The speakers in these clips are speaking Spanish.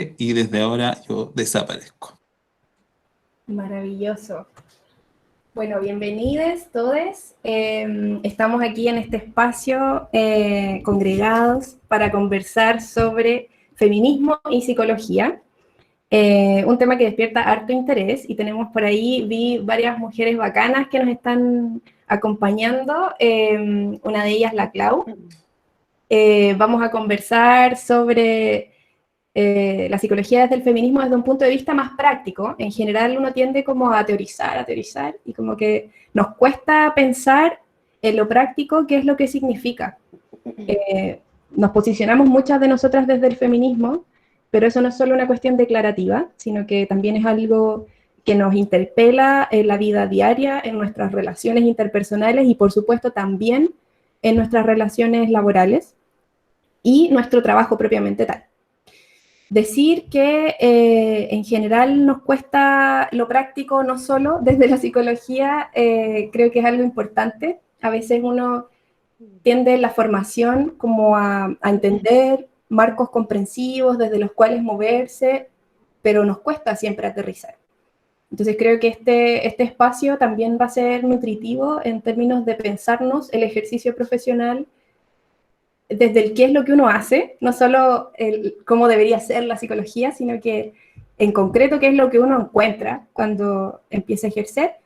y desde ahora yo desaparezco. Maravilloso. Bueno, bienvenidos todos. Estamos aquí en este espacio congregados para conversar sobre feminismo y psicología. Un tema que despierta harto interés y tenemos por ahí, vi varias mujeres bacanas que nos están acompañando, una de ellas la Clau. Vamos a conversar sobre la psicología desde el feminismo desde un punto de vista más práctico. En general uno tiende como a teorizar, y como que nos cuesta pensar en lo práctico qué es lo que significa. Nos posicionamos muchas de nosotras desde el feminismo, pero eso no es solo una cuestión declarativa, sino que también es algo que nos interpela en la vida diaria, en nuestras relaciones interpersonales y por supuesto también en nuestras relaciones laborales y nuestro trabajo propiamente tal. Decir que en general nos cuesta lo práctico no solo desde la psicología, creo que es algo importante. A veces uno tiende la formación como a entender marcos comprensivos desde los cuales moverse, pero nos cuesta siempre aterrizar. Entonces creo que este espacio también va a ser nutritivo en términos de pensarnos el ejercicio profesional desde el qué es lo que uno hace, no solo el cómo debería ser la psicología, sino que en concreto qué es lo que uno encuentra cuando empieza a ejercer,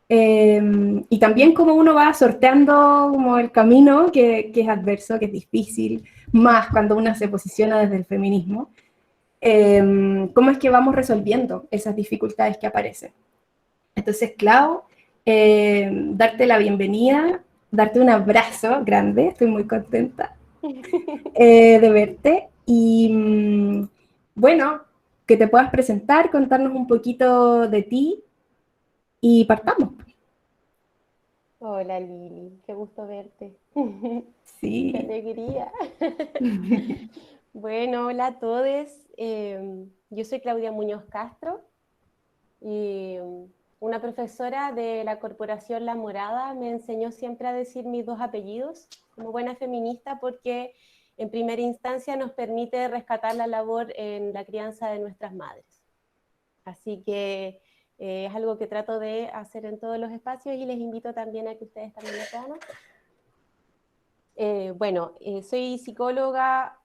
y también cómo uno va sorteando como el camino que es adverso, que es difícil, más cuando uno se posiciona desde el feminismo, cómo es que vamos resolviendo esas dificultades que aparecen. Entonces, Clau, darte la bienvenida, darte un abrazo grande, estoy muy contenta de verte y bueno, que te puedas presentar, contarnos un poquito de ti y partamos. Hola Lili, qué gusto verte. Qué Sí. alegría. Bueno, hola a todos. Yo soy Claudia Muñoz Castro y una profesora de la Corporación La Morada me enseñó siempre a decir mis dos apellidos como buena feminista porque en primera instancia nos permite rescatar la labor en la crianza de nuestras madres. Así que es algo que trato de hacer en todos los espacios y les invito también a que ustedes también lo puedan hacer. Soy psicóloga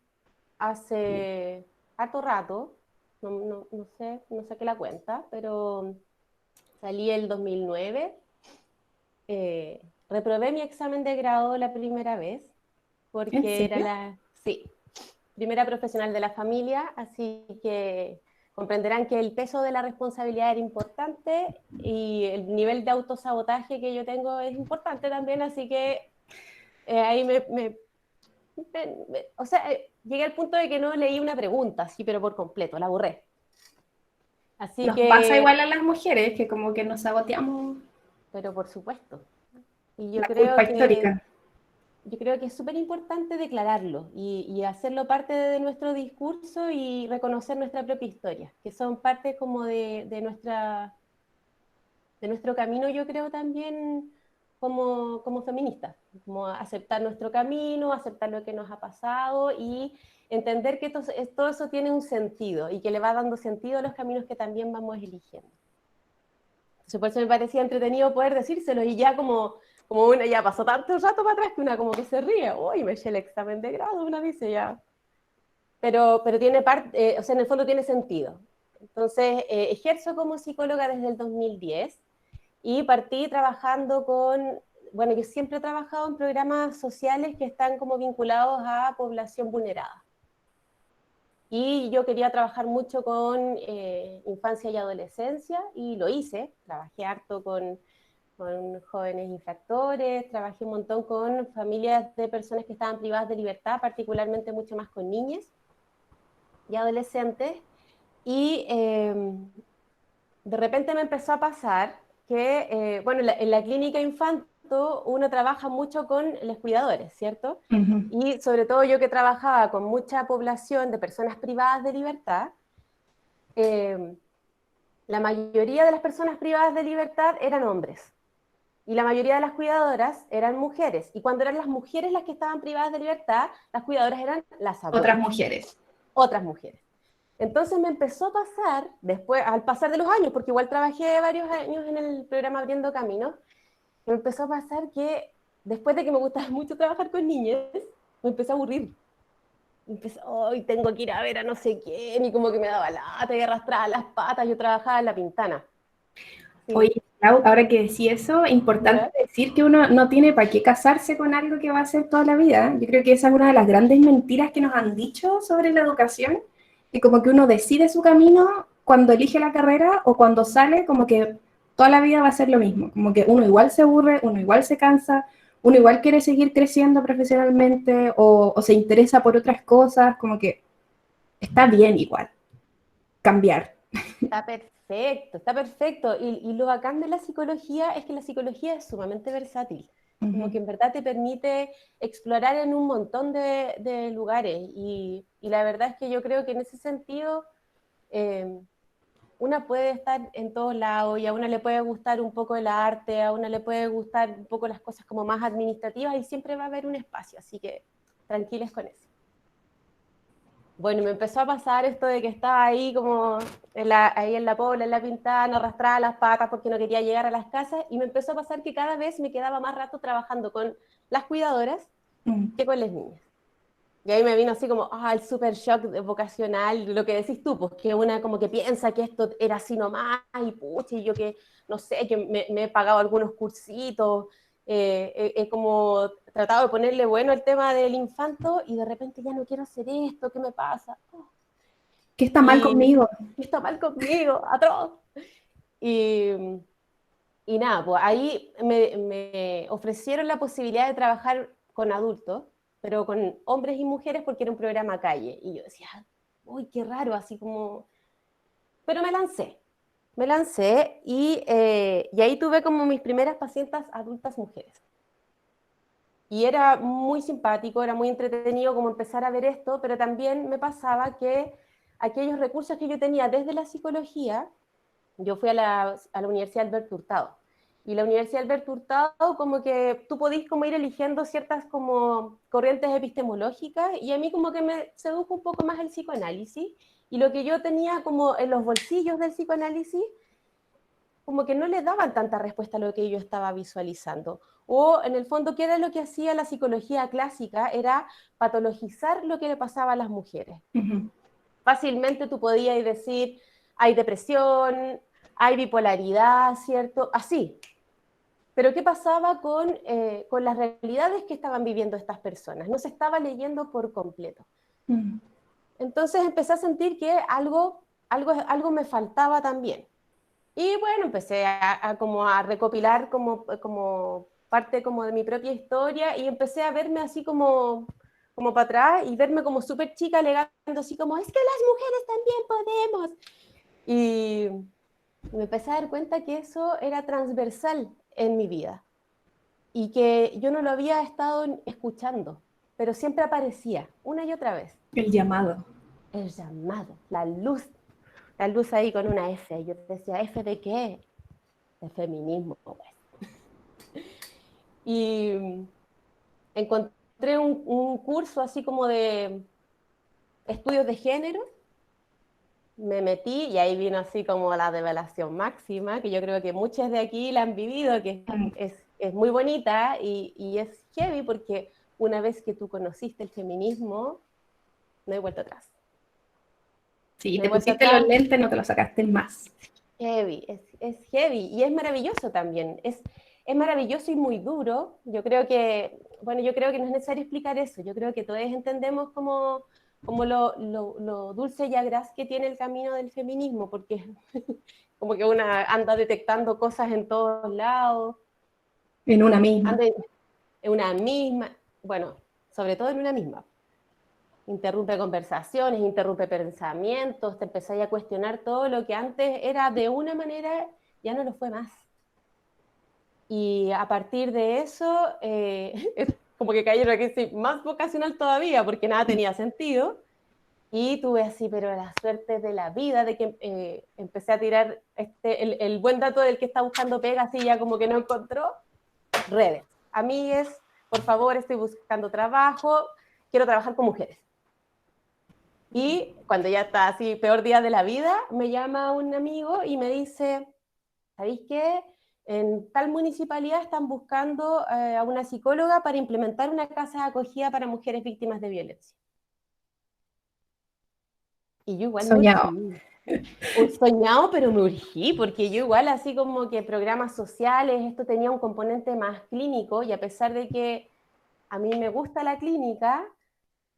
hace harto rato, no sé, no saqué la cuenta, pero salí el 2009, reprobé mi examen de grado la primera vez, ¿En porque era serio? sí, primera profesional de la familia, así que comprenderán que el peso de la responsabilidad era importante y el nivel de autosabotaje que yo tengo es importante también, así que ahí llegué al punto de que no leí una pregunta, sí, pero por completo, la borré. Así Nos pasa que, igual a las mujeres, que como que nos saboteamos pero por supuesto. Y la culpa histórica. yo creo que es súper importante declararlo y hacerlo parte de nuestro discurso y reconocer nuestra propia historia, que son parte como de nuestro camino, yo creo también como feministas, como aceptar nuestro camino, aceptar lo que nos ha pasado y entender que todo eso tiene un sentido y que le va dando sentido a los caminos que también vamos eligiendo. Entonces, por eso me parecía entretenido poder decírselo y ya como una ya pasó tanto rato para atrás que una como que se ríe, uy, me eché el examen de grado, una dice ya. Pero tiene parte, o sea, en el fondo tiene sentido. Entonces, ejerzo como psicóloga desde el 2010 y partí trabajando bueno, yo siempre he trabajado en programas sociales que están como vinculados a población vulnerada. Y yo quería trabajar mucho con infancia y adolescencia y lo hice, trabajé harto con jóvenes infractores, trabajé un montón con familias de personas que estaban privadas de libertad, particularmente mucho más con niñas y adolescentes. Y de repente me empezó a pasar que, bueno, en la clínica infanto uno trabaja mucho con los cuidadores, ¿cierto? Uh-huh. Y sobre todo yo que trabajaba con mucha población de personas privadas de libertad, eh, la mayoría de las personas privadas de libertad eran hombres. Y la mayoría de las cuidadoras eran mujeres. Y cuando eran las mujeres las que estaban privadas de libertad, las cuidadoras eran las Otras adultas, mujeres. otras mujeres. Entonces me empezó a pasar, después, al pasar de los años, porque igual trabajé varios años en el programa Abriendo Caminos, me empezó a pasar que después de que me gustaba mucho trabajar con niñas, me empecé a aburrir. Empecé, hoy tengo que ir a ver a no sé quién, y como que me daba lata y arrastraba las patas, yo trabajaba en La Pintana. Oye, Sí. Clau, ahora que decía eso, importante ¿Ya? decir que uno no tiene para qué casarse con algo que va a hacer toda la vida. Yo creo que esa es una de las grandes mentiras que nos han dicho sobre la educación, que como que uno decide su camino cuando elige la carrera o cuando sale, como que toda la vida va a ser lo mismo, como que uno igual se aburre, uno igual se cansa, uno igual quiere seguir creciendo profesionalmente o se interesa por otras cosas, como que está bien igual cambiar. Está perfecto, está perfecto. Y lo bacán de la psicología es que la psicología es sumamente versátil. Como Ujú. que en verdad te permite explorar en un montón de lugares. Y la verdad es que yo creo que en ese sentido eh, una puede estar en todos lados y a una le puede gustar un poco el arte, a una le puede gustar un poco las cosas como más administrativas y siempre va a haber un espacio. Así que tranquiles con eso. Bueno, me empezó a pasar esto de que estaba ahí como ahí en la Pobla, en La Pintana, arrastraba las patas porque no quería llegar a las casas, y me empezó a pasar que cada vez me quedaba más rato trabajando con las cuidadoras Mm. que con las niñas. Y ahí me vino así como, el super shock vocacional, lo que decís tú, pues que una como que piensa que esto era así nomás, y pucha, y yo que, no sé, que me he pagado algunos cursitos, he como tratado de ponerle bueno el tema del infanto, y de repente ya no quiero hacer esto, ¿qué me pasa? ¿Qué está mal Y conmigo? está mal conmigo, atroz. Y, y nada, pues ahí me ofrecieron la posibilidad de trabajar con adultos, pero con hombres y mujeres porque era un programa calle. Y yo decía, uy, qué raro, así como... Pero me lancé y ahí tuve como mis primeras pacientes adultas mujeres. Y era muy simpático, era muy entretenido como empezar a ver esto, pero también me pasaba que aquellos recursos que yo tenía desde la psicología, yo fui a la Universidad Alberto Hurtado. Y la Universidad Alberto Hurtado, como que tú podís como ir eligiendo ciertas como corrientes epistemológicas, y a mí como que me sedujo un poco más el psicoanálisis, y lo que yo tenía como en los bolsillos del psicoanálisis, como que no le daban tanta respuesta a lo que yo estaba visualizando. O en el fondo, ¿qué era lo que hacía la psicología clásica? Era patologizar lo que le pasaba a las mujeres. Ujú. Fácilmente tú podías decir, hay depresión, hay bipolaridad, ¿cierto? Así. Pero ¿qué pasaba con las realidades que estaban viviendo estas personas? No se estaba leyendo por completo. Mm. Entonces empecé a sentir que algo me faltaba también. Y bueno, empecé como a recopilar como parte como de mi propia historia, y empecé a verme así como para atrás y verme como súper chica alegando así como, es que las mujeres también podemos. Y me empecé a dar cuenta que eso era transversal en mi vida y que yo no lo había estado escuchando, pero siempre aparecía una y otra vez. El llamado. El llamado, la luz ahí con una F. Y yo decía, ¿F de qué? De feminismo, pues. Y encontré un curso así como de estudios de género, me metí y ahí vino así como la revelación máxima, que yo creo que muchos de aquí la han vivido, que Mm. es muy bonita y es heavy porque una vez que tú conociste el feminismo, no hay vuelta atrás. Sí, No hay te vuelta pusiste los atrás, lentes, no te los sacaste más. heavy, es heavy y es maravilloso también. Es maravilloso y muy duro. Yo creo que, bueno, yo creo que no es necesario explicar eso. Yo creo que todos entendemos como lo dulce y agraz que tiene el camino del feminismo, porque como que una anda detectando cosas en todos lados, En una misma. anda en una misma, bueno, sobre todo en una misma. Interrumpe conversaciones, interrumpe pensamientos, te empezáis a cuestionar todo lo que antes era de una manera, ya no lo fue más. Y a partir de eso, es como que caí en una crisis más vocacional todavía, porque nada tenía sentido. Y tuve así, pero la suerte de la vida, de que empecé a tirar el buen dato del que está buscando pega, así ya como que no encontró, redes. Amigues, por favor, estoy buscando trabajo, quiero trabajar con mujeres. Y cuando ya está así, peor día de la vida, me llama un amigo y me dice, ¿sabéis qué? En tal municipalidad están buscando a una psicóloga para implementar una casa de acogida para mujeres víctimas de violencia. Y yo igual me Soñado. urgí. Soñado, pero me urgí, porque yo igual así como que programas sociales, esto tenía un componente más clínico, y a pesar de que a mí me gusta la clínica,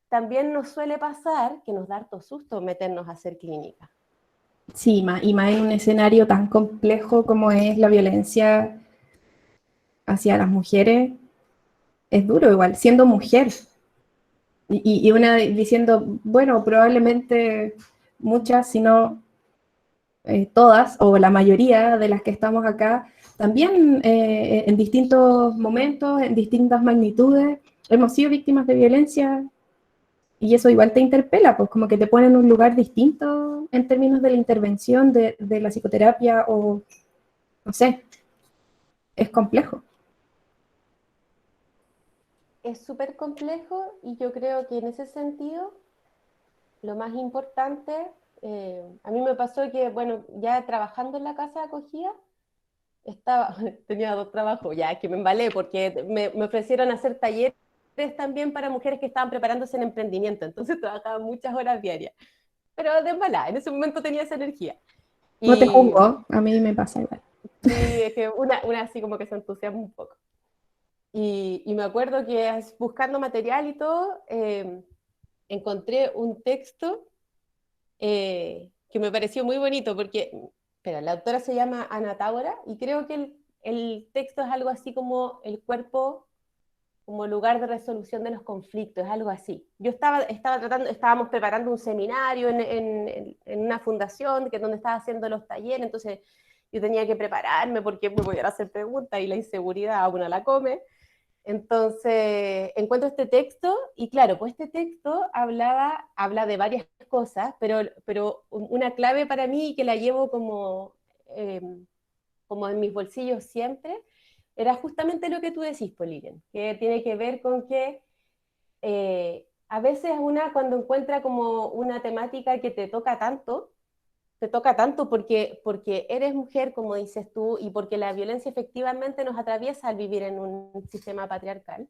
también nos suele pasar que nos da harto susto meternos a hacer clínica. Sí, y más en un escenario tan complejo como es la violencia hacia las mujeres, es duro igual, siendo mujer. Y una diciendo, bueno, probablemente muchas, si no todas, o la mayoría de las que estamos acá, también en distintos momentos, en distintas magnitudes, hemos sido víctimas de violencia, y eso igual te interpela, pues como que te pone en un lugar distinto en términos de la intervención, de la psicoterapia, o no sé, es complejo. Es súper complejo, y yo creo que en ese sentido lo más importante, a mí me pasó que, bueno, ya trabajando en la casa de acogida, tenía 2 trabajos, ya que me embalé, porque me ofrecieron hacer talleres también para mujeres que estaban preparándose en emprendimiento, entonces trabajaba muchas horas diarias, pero de embalada, en ese momento tenía esa energía. No te Y juzgo, a mí me pasa igual. sí, es que una así como que se entusiasma un poco. Y me acuerdo que buscando material y todo, encontré un texto que me pareció muy bonito, porque, espera, la autora se llama Ana Tábora, y creo que el texto es algo así como el cuerpo como lugar de resolución de los conflictos, es algo así. Yo estábamos preparando un seminario en una fundación que donde estaba haciendo los talleres, entonces yo tenía que prepararme porque me podían hacer preguntas y la inseguridad a una la come. Entonces, encuentro este texto y claro, pues este texto habla de varias cosas, pero una clave para mí que la llevo como en mis bolsillos siempre, era justamente lo que tú decís, Polinen, que tiene que ver con que a veces una cuando encuentra como una temática que te toca tanto porque eres mujer, como dices tú, y porque la violencia efectivamente nos atraviesa al vivir en un sistema patriarcal,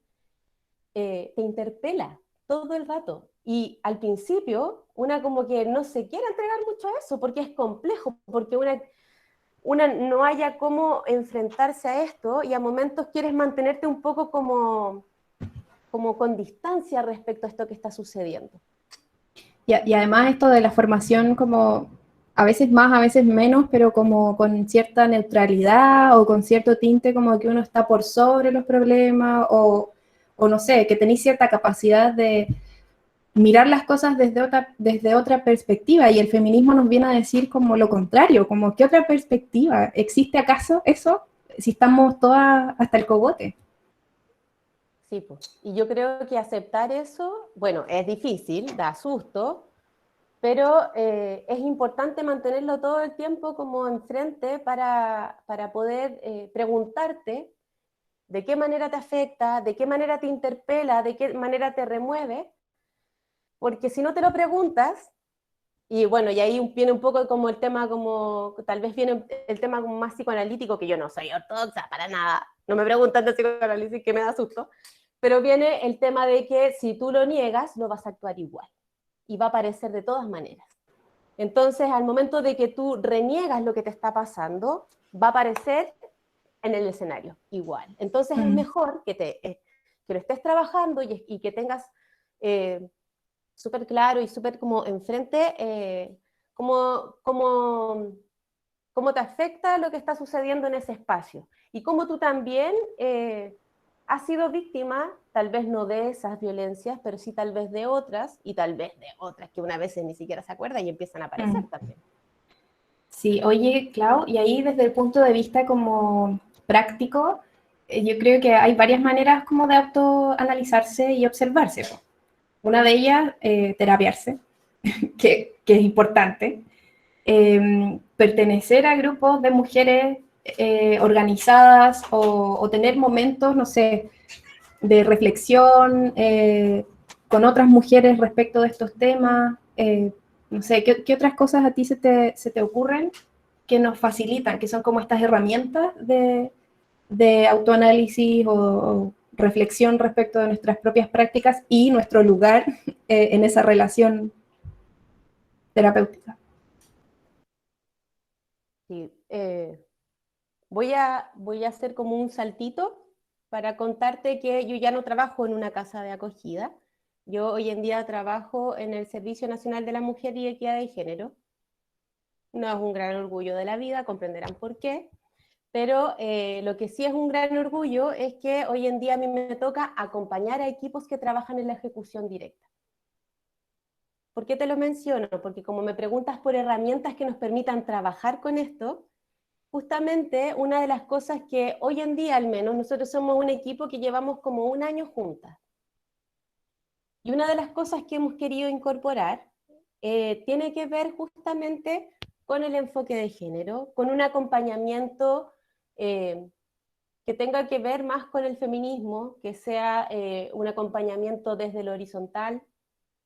te interpela todo el rato. Y al principio, una como que no se quiere entregar mucho a eso, porque es complejo, porque una no haya cómo enfrentarse a esto, y a momentos quieres mantenerte un poco como con distancia respecto a esto que está sucediendo. Y además esto de la formación como a veces más, a veces menos, pero como con cierta neutralidad o con cierto tinte como que uno está por sobre los problemas o no sé, que tenéis cierta capacidad de mirar las cosas desde otra perspectiva, y el feminismo nos viene a decir como lo contrario, como ¿qué otra perspectiva? ¿Existe acaso eso? Si estamos todas hasta el cogote. Sí, pues. Y yo creo que aceptar eso, bueno, es difícil, da susto, pero es importante mantenerlo todo el tiempo como enfrente para poder preguntarte de qué manera te afecta, de qué manera te interpela, de qué manera te remueve, porque si no te lo preguntas, y bueno, y ahí viene un poco como el tema, como tal vez viene el tema como más psicoanalítico, que yo no soy ortodoxa para nada, no me preguntan de psicoanálisis que me da susto, pero viene el tema de que si tú lo niegas, no vas a actuar igual, y va a aparecer de todas maneras. Entonces, al momento de que tú reniegas lo que te está pasando, va a aparecer en el escenario igual. Entonces, es mejor que lo estés trabajando y que tengas súper claro y súper como enfrente cómo te afecta lo que está sucediendo en ese espacio. Y cómo tú también has sido víctima, tal vez no de esas violencias, pero sí tal vez de otras, y tal vez de otras que una vez ni siquiera se acuerda y empiezan a aparecer también. Sí, oye, Clau, y ahí desde el punto de vista como práctico, yo creo que hay varias maneras como de autoanalizarse y observarse. Una de ellas, terapiarse, que es importante. Pertenecer a grupos de mujeres organizadas o tener momentos, no sé, de reflexión con otras mujeres respecto de estos temas. no sé, ¿qué otras cosas a ti se te ocurren que nos facilitan, que son como estas herramientas de autoanálisis o reflexión respecto de nuestras propias prácticas y nuestro lugar en esa relación terapéutica? Sí, voy a hacer como un saltito para contarte que yo ya no trabajo en una casa de acogida. Yo hoy en día trabajo en el Servicio Nacional de la Mujer y Equidad de Género. No es un gran orgullo de la vida, comprenderán por qué, pero lo que sí es un gran orgullo es que hoy en día a mí me toca acompañar a equipos que trabajan en la ejecución directa. ¿Por qué te lo menciono? Porque como me preguntas por herramientas que nos permitan trabajar con esto, justamente una de las cosas que hoy en día al menos nosotros somos un equipo que llevamos como un año juntas. Y una de las cosas que hemos querido incorporar tiene que ver justamente con el enfoque de género, con un acompañamiento que tenga que ver más con el feminismo, que sea un acompañamiento desde lo horizontal,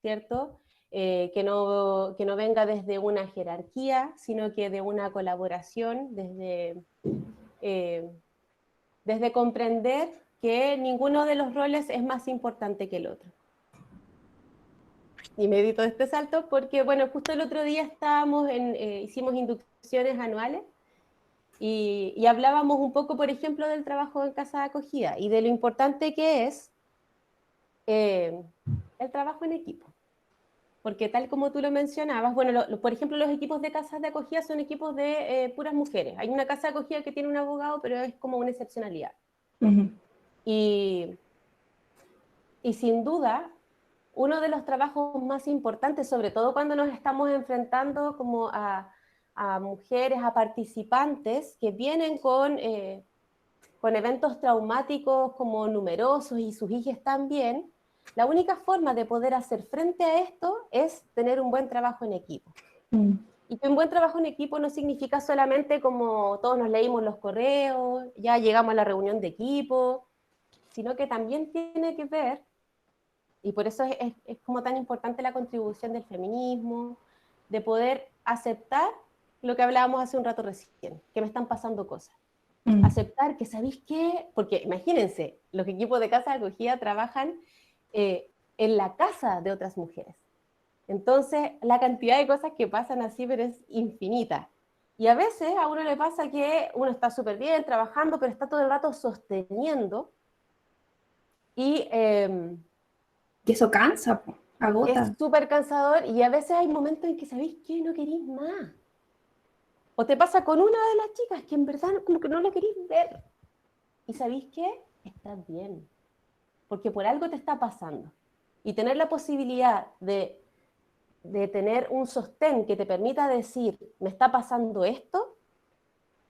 ¿cierto? Que no venga desde una jerarquía, sino que de una colaboración, desde comprender que ninguno de los roles es más importante que el otro. Y medito este salto porque, bueno, justo el otro día hicimos inducciones anuales y hablábamos un poco, por ejemplo, del trabajo en casa de acogida y de lo importante que es el trabajo en equipo. Porque tal como tú lo mencionabas, bueno, por ejemplo, los equipos de casas de acogida son equipos de puras mujeres. Hay una casa de acogida que tiene un abogado, pero es como una excepcionalidad. Uh-huh. Y sin duda, uno de los trabajos más importantes, sobre todo cuando nos estamos enfrentando como a mujeres, a participantes que vienen con eventos traumáticos como numerosos y sus hijas también, la única forma de poder hacer frente a esto es tener un buen trabajo en equipo. Y que un buen trabajo en equipo no significa solamente como todos nos leímos los correos, ya llegamos a la reunión de equipo, sino que también tiene que ver, y por eso es como tan importante la contribución del feminismo, de poder aceptar lo que hablábamos hace un rato recién, que me están pasando cosas. Aceptar que, ¿sabéis qué? Porque imagínense, los equipos de casa de acogida trabajan en la casa de otras mujeres. Entonces, la cantidad de cosas que pasan así, pero es infinita. Y a veces a uno le pasa que uno está súper bien trabajando, pero está todo el rato sosteniendo. Y eso cansa, agota. es súper cansador y a veces hay momentos en que, ¿sabéis qué? No queréis más. O te pasa con una de las chicas que en verdad como que no la queréis ver. ¿Y sabéis qué? Estás bien. Porque por algo te está pasando. Y tener la posibilidad de tener un sostén que te permita decir, me está pasando esto,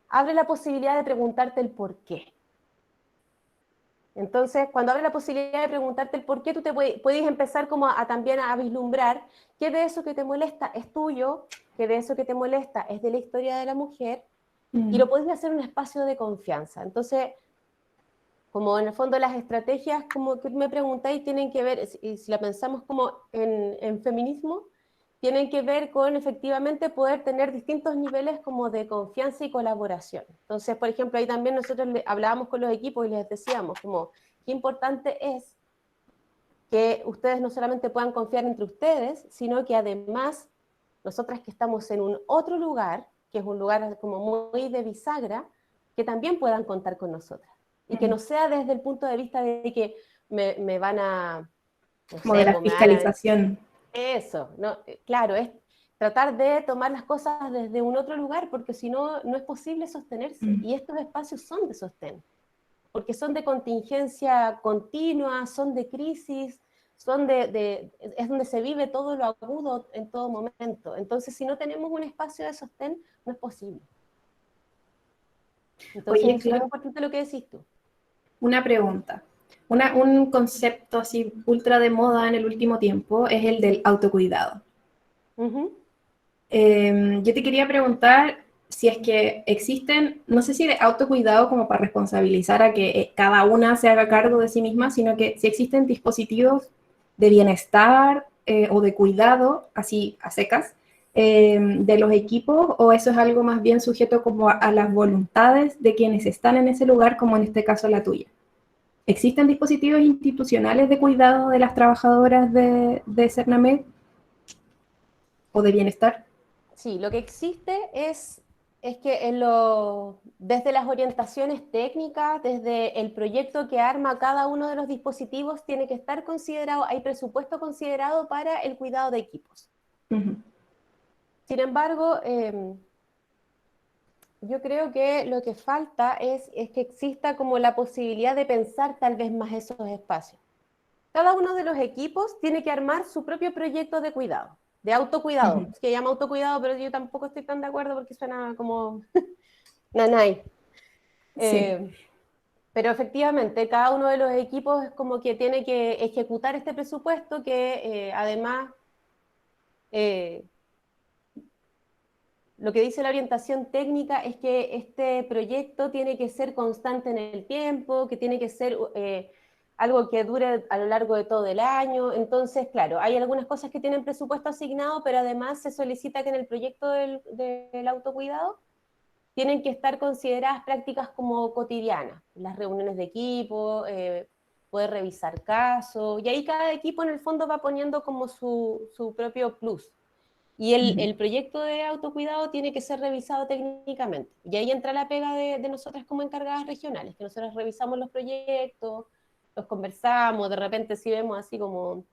abre la posibilidad de preguntarte el por qué. Entonces, cuando abre la posibilidad de preguntarte el por qué, tú puedes empezar como también a vislumbrar qué de eso que te molesta es tuyo, qué de eso que te molesta es de la historia de la mujer, y lo puedes hacer en un espacio de confianza. Entonces, como en el fondo las estrategias, como que me preguntáis, tienen que ver, y si la pensamos como en feminismo, tienen que ver con efectivamente poder tener distintos niveles como de confianza y colaboración. Entonces, por ejemplo, ahí también nosotros hablábamos con los equipos y les decíamos como qué importante es que ustedes no solamente puedan confiar entre ustedes, sino que además nosotras que estamos en un otro lugar, que es un lugar como muy de bisagra, que también puedan contar con nosotras. Y que no sea desde el punto de vista de que me van a... No como sé, de la fiscalización. Eso, no, claro, es tratar de tomar las cosas desde un otro lugar, porque si no, no es posible sostenerse. Y estos espacios son de sostén, porque son de contingencia continua, son de crisis, es donde se vive todo lo agudo en todo momento. Entonces, si no tenemos un espacio de sostén, no es posible. Entonces, Oye, es súper importante lo que decís tú. Una pregunta. Un concepto así ultra de moda en el último tiempo es el del autocuidado. Yo te quería preguntar si es que existen, no sé si de autocuidado como para responsabilizar a que cada una se haga cargo de sí misma, sino que si existen dispositivos de bienestar o de cuidado, así a secas, de los equipos, o eso es algo más bien sujeto como a las voluntades de quienes están en ese lugar, como en este caso la tuya? ¿Existen dispositivos institucionales de cuidado de las trabajadoras de Cernamed o de bienestar? Sí, lo que existe es que desde las orientaciones técnicas, desde el proyecto que arma cada uno de los dispositivos, tiene que estar considerado, hay presupuesto considerado para el cuidado de equipos. Uh-huh. Sin embargo, yo creo que lo que falta es que exista como la posibilidad de pensar tal vez más esos espacios. Cada uno de los equipos tiene que armar su propio proyecto de cuidado, de autocuidado. Uh-huh. Se llama autocuidado, pero yo tampoco estoy tan de acuerdo porque suena como nanay. Sí. Pero efectivamente, cada uno de los equipos es como que tiene que ejecutar este presupuesto que además lo que dice la orientación técnica es que este proyecto tiene que ser constante en el tiempo, que tiene que ser algo que dure a lo largo de todo el año. Entonces, claro, hay algunas cosas que tienen presupuesto asignado, pero además se solicita que en el proyecto del autocuidado tienen que estar consideradas prácticas como cotidianas, las reuniones de equipo, poder revisar casos, y ahí cada equipo en el fondo va poniendo como su propio plus. Y el proyecto de autocuidado tiene que ser revisado técnicamente. Y ahí entra la pega de nosotras como encargadas regionales, que nosotros revisamos los proyectos, los conversamos, de repente si vemos así como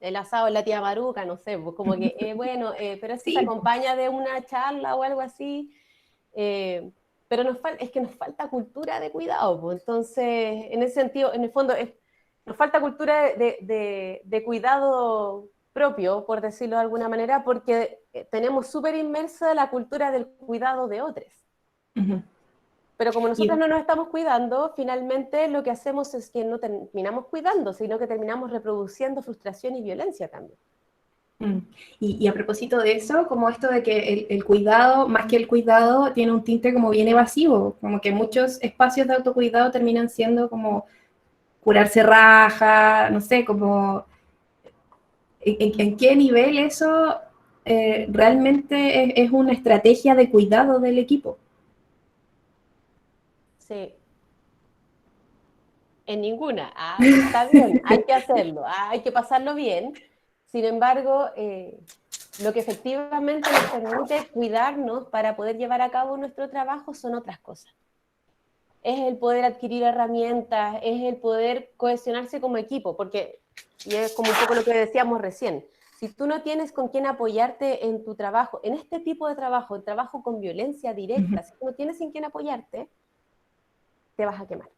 el asado en la tía Maruca, no sé, pues como que, bueno, pero eso se Sí. acompaña de una charla o algo así, pero es que nos falta cultura de cuidado, pues. Entonces, en ese sentido, en el fondo, nos falta cultura de cuidado propio, por decirlo de alguna manera, porque tenemos súper inmersa la cultura del cuidado de otros. Uh-huh. Pero como Y, nosotros no nos estamos cuidando, finalmente lo que hacemos es que no terminamos cuidando, sino que terminamos reproduciendo frustración y violencia también. y a propósito de eso, como esto de que el cuidado, más que el cuidado, tiene un tinte como bien evasivo, como que muchos espacios de autocuidado terminan siendo como curarse raja, no sé, como en qué nivel eso realmente es una estrategia de cuidado del equipo. Sí. En ninguna. Ah, está bien, hay que hacerlo, hay que pasarlo bien. Sin embargo, lo que efectivamente nos permite cuidarnos para poder llevar a cabo nuestro trabajo son otras cosas. Es el poder adquirir herramientas, es el poder cohesionarse como equipo, porque, y es como un poco lo que decíamos recién, si tú no tienes con quién apoyarte en tu trabajo, en este tipo de trabajo, el trabajo con violencia directa, si tú no tienes en quién apoyarte, te vas a quemar.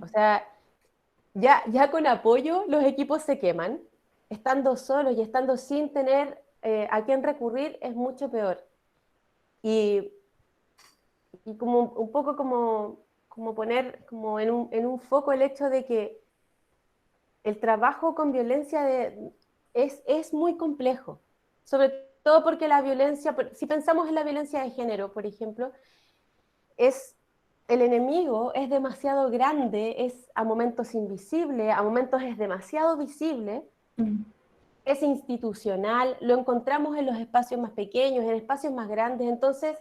O sea, ya con apoyo los equipos se queman, estando solos y estando sin tener a quién recurrir es mucho peor. Y como un poco como poner como en un foco el hecho de que el trabajo con violencia es muy complejo, sobre todo porque la violencia, si pensamos en la violencia de género, por ejemplo, el enemigo es demasiado grande, es a momentos invisible, a momentos es demasiado visible, es institucional, lo encontramos en los espacios más pequeños, en espacios más grandes, entonces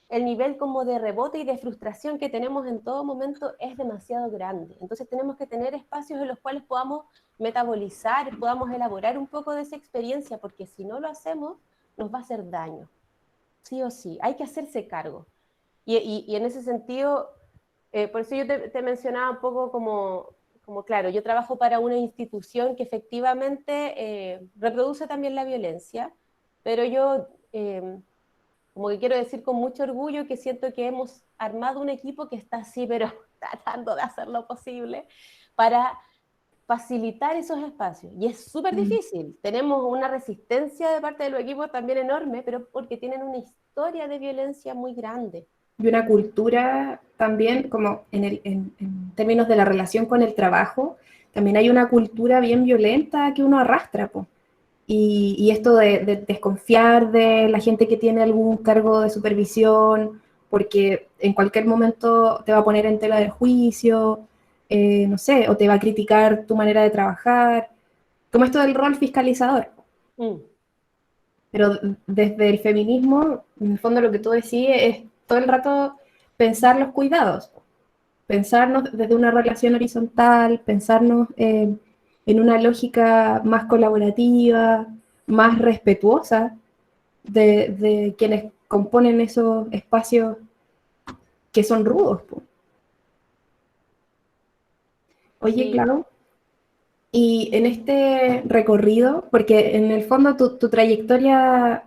el nivel como de rebote y de frustración que tenemos en todo momento es demasiado grande. Entonces tenemos que tener espacios en los cuales podamos metabolizar, podamos elaborar un poco de esa experiencia, porque si no lo hacemos, nos va a hacer daño. Sí o sí, hay que hacerse cargo. Y en ese sentido, por eso yo te mencionaba un poco como, claro, yo trabajo para una institución que efectivamente reproduce también la violencia, pero yo como que quiero decir con mucho orgullo que siento que hemos armado un equipo que está así, pero tratando de hacer lo posible para facilitar esos espacios. Y es súper difícil. Tenemos una resistencia de parte de los equipos también enorme, pero porque tienen una historia de violencia muy grande. Y una cultura también, como en términos de la relación con el trabajo, también hay una cultura bien violenta que uno arrastra, po. Y esto de desconfiar de la gente que tiene algún cargo de supervisión, porque en cualquier momento te va a poner en tela de juicio, no sé, o te va a criticar tu manera de trabajar. como esto del rol fiscalizador. Mm. Pero desde el feminismo, en el fondo lo que tú decís es todo el rato pensar los cuidados, pensarnos desde una relación horizontal, pensarnos en una lógica más colaborativa, más respetuosa de quienes componen esos espacios que son rudos, po. Oye, Sí. Clau, y en este recorrido, porque en el fondo tu trayectoria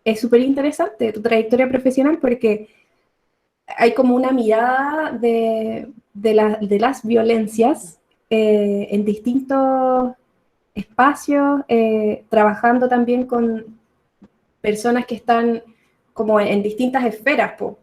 es súper interesante, tu trayectoria profesional, porque hay como una mirada de las violencias en distintos espacios, trabajando también con personas que están como en distintas esferas, po.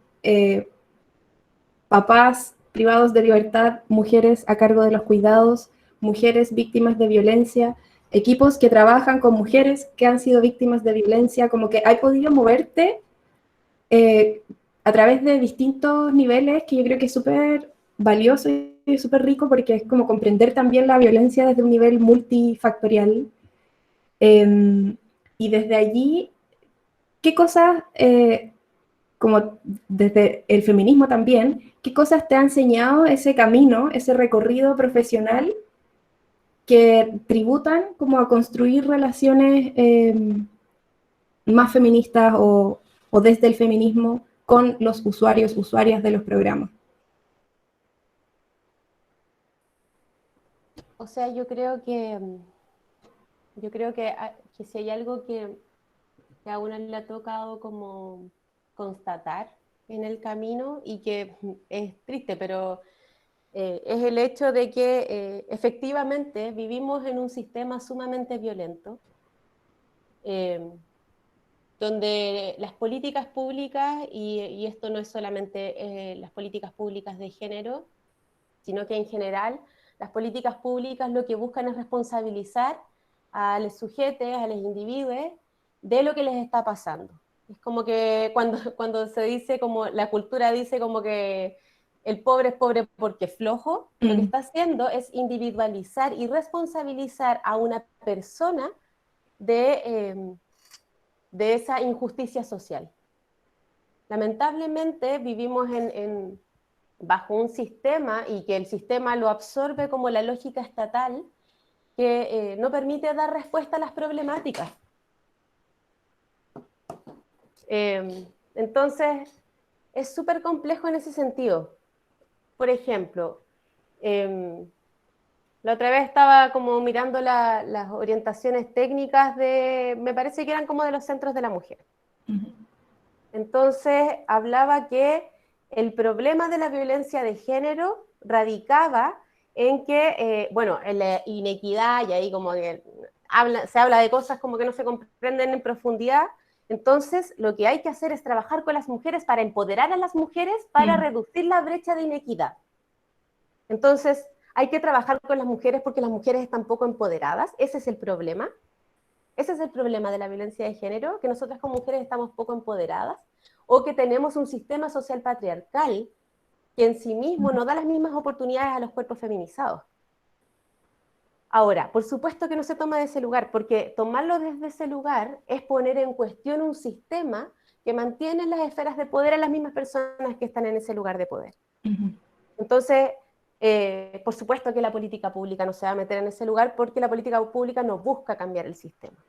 Papás privados de libertad, mujeres a cargo de los cuidados, mujeres víctimas de violencia, equipos que trabajan con mujeres que han sido víctimas de violencia, como que has podido moverte eh, a través de distintos niveles que yo creo que es súper valioso y súper rico porque es como comprender también la violencia desde un nivel multifactorial. Y desde allí, ¿qué cosas, como desde el feminismo también, qué cosas te ha enseñado ese camino, ese recorrido profesional que tributan como a construir relaciones más feministas o desde el feminismo con los usuarios, usuarias de los programas? O sea, yo creo que si hay algo que a uno le ha tocado como constatar en el camino y que es triste, pero es el hecho de que efectivamente vivimos en un sistema sumamente violento, eh, donde las políticas públicas, y esto no es solamente las políticas públicas de género, sino que en general las políticas públicas lo que buscan es responsabilizar a los sujetos, a los individuos, de lo que les está pasando. Es como que cuando se dice, como la cultura dice como que el pobre es pobre porque es flojo, lo que está haciendo es individualizar y responsabilizar a una persona de, de esa injusticia social. Lamentablemente vivimos bajo un sistema y que el sistema lo absorbe como la lógica estatal que no permite dar respuesta a las problemáticas. Entonces, es súper complejo en ese sentido. Por ejemplo, la otra vez estaba como mirando las orientaciones técnicas me parece que eran como de los centros de la mujer. Entonces, hablaba que el problema de la violencia de género radicaba en que, bueno, en la inequidad, y ahí como que se habla de cosas como que no se comprenden en profundidad. Entonces, lo que hay que hacer es trabajar con las mujeres para empoderar a las mujeres para reducir la brecha de inequidad. Entonces, hay que trabajar con las mujeres porque las mujeres están poco empoderadas. Ese es el problema. Ese es el problema de la violencia de género, que nosotras como mujeres estamos poco empoderadas o que tenemos un sistema social patriarcal que en sí mismo no da las mismas oportunidades a los cuerpos feminizados. Ahora, por supuesto que no se toma de ese lugar, porque tomarlo desde ese lugar es poner en cuestión un sistema que mantiene las esferas de poder a las mismas personas que están en ese lugar de poder. Entonces, por supuesto que la política pública no se va a meter en ese lugar porque la política pública no busca cambiar el sistema.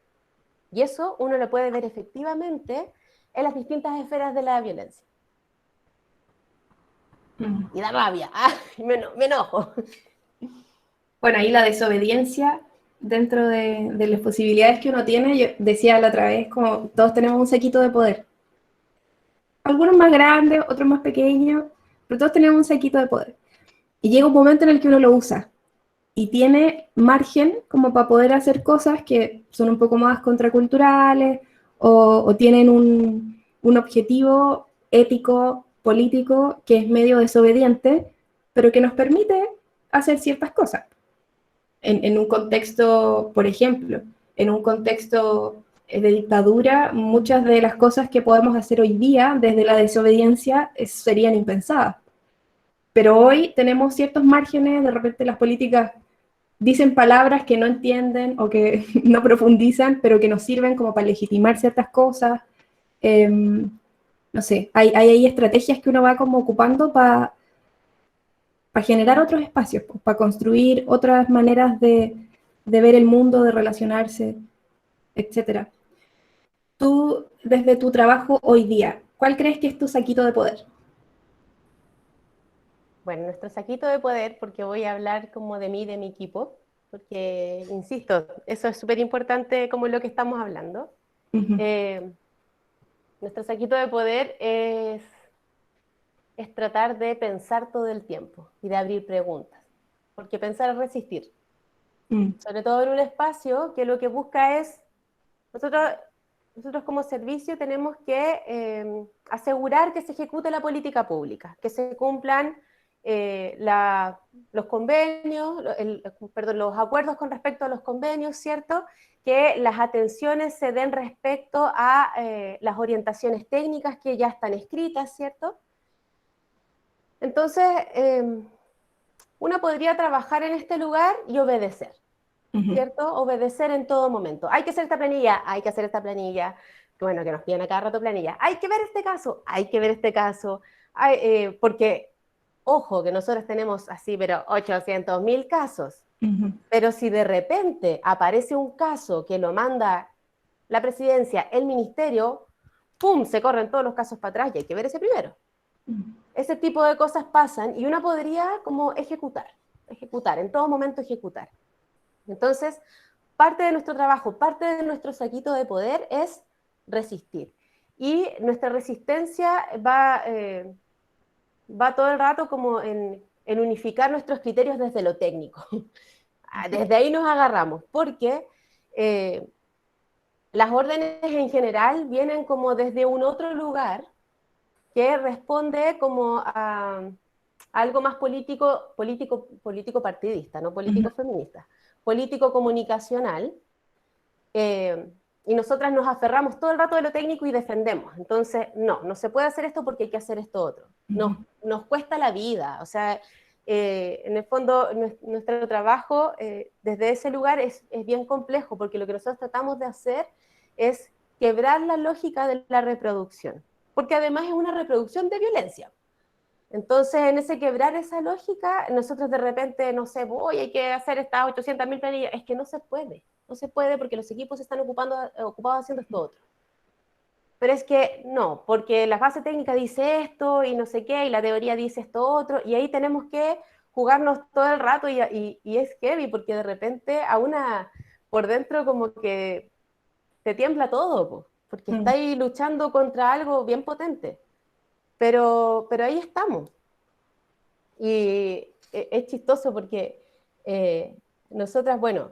Y eso uno lo puede ver efectivamente en las distintas esferas de la violencia. Y da rabia, me enojo. Bueno, ahí la desobediencia dentro de las posibilidades que uno tiene, yo decía la otra vez, como todos tenemos un séquito de poder. Algunos más grandes, otros más pequeños, pero todos tenemos un séquito de poder. Y llega un momento en el que uno lo usa y tiene margen como para poder hacer cosas que son un poco más contraculturales o tienen un objetivo ético, político, que es medio desobediente, pero que nos permite hacer ciertas cosas. En un contexto, por ejemplo, en un contexto de dictadura, muchas de las cosas que podemos hacer hoy día desde la desobediencia serían impensadas. Pero hoy tenemos ciertos márgenes, de repente las políticas dicen palabras que no entienden o que no profundizan, pero que nos sirven como para legitimar ciertas cosas. No sé, hay estrategias que uno va como ocupando para generar otros espacios, para construir otras maneras de ver el mundo, de relacionarse, etcétera. Tú, desde tu trabajo hoy día, ¿cuál crees que es tu saquito de poder? Bueno, nuestro saquito de poder, porque voy a hablar como de mí y de mi equipo, porque, insisto, eso es súper importante como lo que estamos hablando. Uh-huh. Nuestro saquito de poder es tratar de pensar todo el tiempo y de abrir preguntas, porque pensar es resistir, sobre todo en un espacio que lo que busca es, nosotros como servicio tenemos que asegurar que se ejecute la política pública, que se cumplan los convenios, los acuerdos con respecto a los convenios, ¿cierto? Que las atenciones se den respecto a las orientaciones técnicas que ya están escritas, ¿cierto? Entonces, uno podría trabajar en este lugar y obedecer, ¿cierto? Obedecer en todo momento. Hay que hacer esta planilla, hay que hacer esta planilla. Bueno, que nos piden a cada rato planilla. Hay que ver este caso, hay que ver este caso. Porque, ojo, que nosotros tenemos así, pero 800.000 casos. Pero si de repente aparece un caso que lo manda la presidencia, el ministerio, ¡pum!, se corren todos los casos para atrás y hay que ver ese primero. Ese tipo de cosas pasan y uno podría como ejecutar, en todo momento ejecutar. Entonces, parte de nuestro trabajo, parte de nuestro saquito de poder es resistir. Y nuestra resistencia va todo el rato como en unificar nuestros criterios desde lo técnico. Desde ahí nos agarramos, porque las órdenes en general vienen como desde un otro lugar que responde como a algo más político partidista, no político feminista, político comunicacional, y nosotras nos aferramos todo el rato de lo técnico y defendemos. Entonces, no se puede hacer esto porque hay que hacer esto otro. Nos cuesta la vida, o sea, en el fondo nuestro trabajo desde ese lugar es bien complejo, porque lo que nosotros tratamos de hacer es quebrar la lógica de la reproducción, porque además es una reproducción de violencia. Entonces, en ese quebrar esa lógica, nosotros de repente, no sé, hay que hacer estas 800.000 planillas, es que no se puede porque los equipos están ocupados haciendo esto otro. Pero es que no, porque la base técnica dice esto y no sé qué, y la teoría dice esto otro, y ahí tenemos que jugarnos todo el rato y es heavy, porque de repente a una por dentro como que te tiembla todo, porque estáis luchando contra algo bien potente. Pero ahí estamos. Y es chistoso porque nosotras, bueno,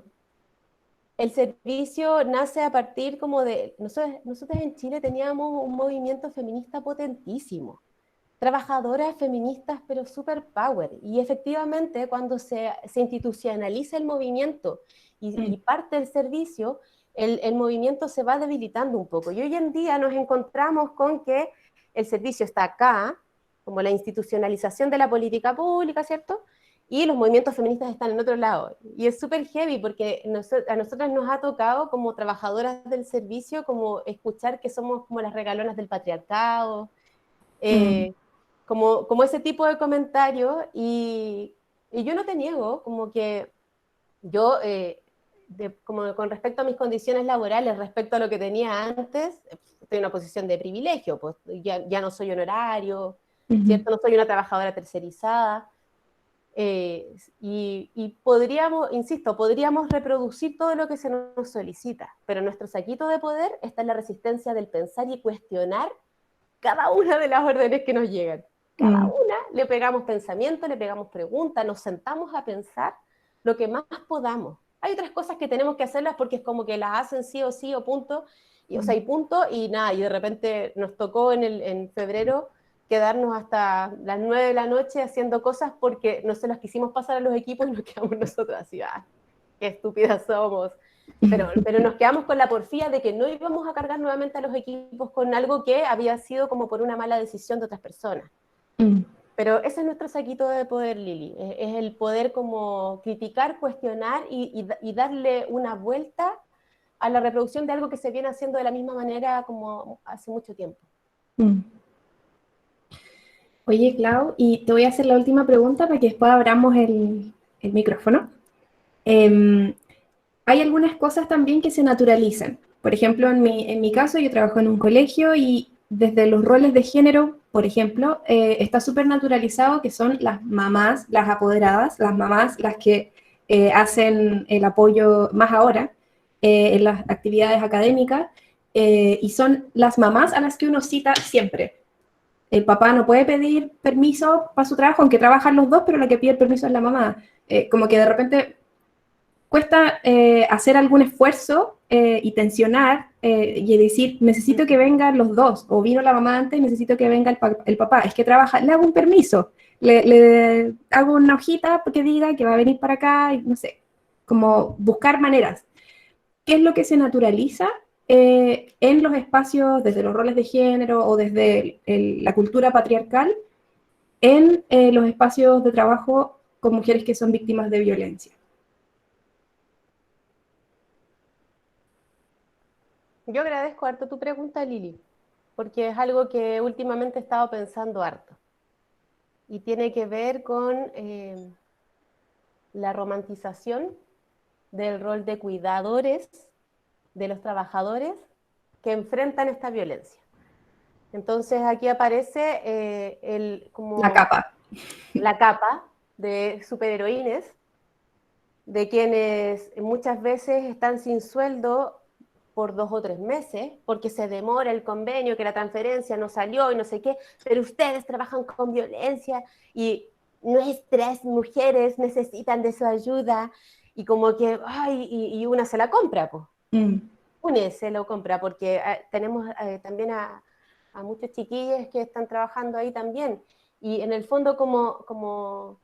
el servicio nace a partir como de... Nosotras en Chile teníamos un movimiento feminista potentísimo. Trabajadoras feministas, pero super power. Y efectivamente, cuando se institucionaliza el movimiento y parte del servicio, el movimiento se va debilitando un poco. Y hoy en día nos encontramos con que el servicio está acá, como la institucionalización de la política pública, ¿cierto? Y los movimientos feministas están en otro lado. Y es súper heavy porque a nosotras nos ha tocado como trabajadoras del servicio como escuchar que somos como las regalonas del patriarcado, como ese tipo de comentarios. Y yo no te niego, como que yo, como con respecto a mis condiciones laborales, respecto a lo que tenía antes, estoy en una posición de privilegio, pues ya no soy honorario, ¿cierto? No soy una trabajadora tercerizada. Y podríamos, insisto, podríamos reproducir todo lo que se nos solicita, pero nuestro saquito de poder está en la resistencia del pensar y cuestionar cada una de las órdenes que nos llegan. Cada una le pegamos pensamiento, le pegamos preguntas, nos sentamos a pensar lo que más podamos. Hay otras cosas que tenemos que hacerlas porque es como que las hacen sí o sí o punto, y punto, y nada, y de repente nos tocó en febrero quedarnos hasta las 9 de la noche haciendo cosas porque no se las quisimos pasar a los equipos y nos quedamos nosotros así, qué estúpidas somos. Pero nos quedamos con la porfía de que no íbamos a cargar nuevamente a los equipos con algo que había sido como por una mala decisión de otras personas. Pero ese es nuestro saquito de poder, Lili. Es el poder como criticar, cuestionar y darle una vuelta a la reproducción de algo que se viene haciendo de la misma manera como hace mucho tiempo. Mm. Oye, Clau, y te voy a hacer la última pregunta para que después abramos el micrófono. Em, Hay algunas cosas también que se naturalizan. Por ejemplo, en mi caso, yo trabajo en un colegio y desde los roles de género, por ejemplo, está súper naturalizado que son las mamás, las apoderadas, las mamás las que hacen el apoyo más ahora en las actividades académicas y son las mamás a las que uno cita siempre. El papá no puede pedir permiso para su trabajo, aunque trabajan los dos, pero la que pide el permiso es la mamá. Como que de repente cuesta hacer algún esfuerzo y tensionar y decir, necesito que vengan los dos, o vino la mamá antes, necesito que venga el papá, es que trabaja, le hago un permiso, le hago una hojita que diga que va a venir para acá, y no sé, como buscar maneras. ¿Qué es lo que se naturaliza en los espacios, desde los roles de género o desde la cultura patriarcal, en los espacios de trabajo con mujeres que son víctimas de violencia? Yo agradezco harto tu pregunta, Lili, porque es algo que últimamente he estado pensando harto. Y tiene que ver con la romantización del rol de cuidadores de los trabajadores que enfrentan esta violencia. Entonces aquí aparece La capa. la capa de superheroínas, de quienes muchas veces están sin sueldo por 2 o 3 meses, porque se demora el convenio, que la transferencia no salió y no sé qué, pero ustedes trabajan con violencia y nuestras mujeres necesitan de su ayuda, y como que, ay, y una se la compra, pues. Mm. Une se lo compra, porque tenemos también a muchos chiquillos que están trabajando ahí también. Y en el fondo, como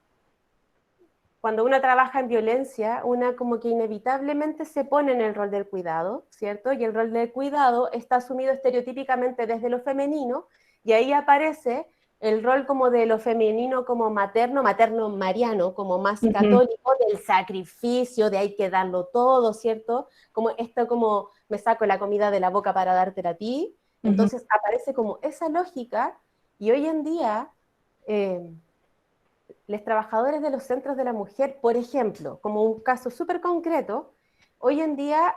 cuando una trabaja en violencia, una como que inevitablemente se pone en el rol del cuidado, ¿cierto? Y el rol del cuidado está asumido estereotípicamente desde lo femenino, y ahí aparece el rol como de lo femenino como materno, materno mariano, como más católico, del sacrificio, de hay que darlo todo, ¿cierto? Como esto como me saco la comida de la boca para dártela a ti. Entonces aparece como esa lógica, y hoy en día los trabajadores de los centros de la mujer, por ejemplo, como un caso súper concreto, hoy en día,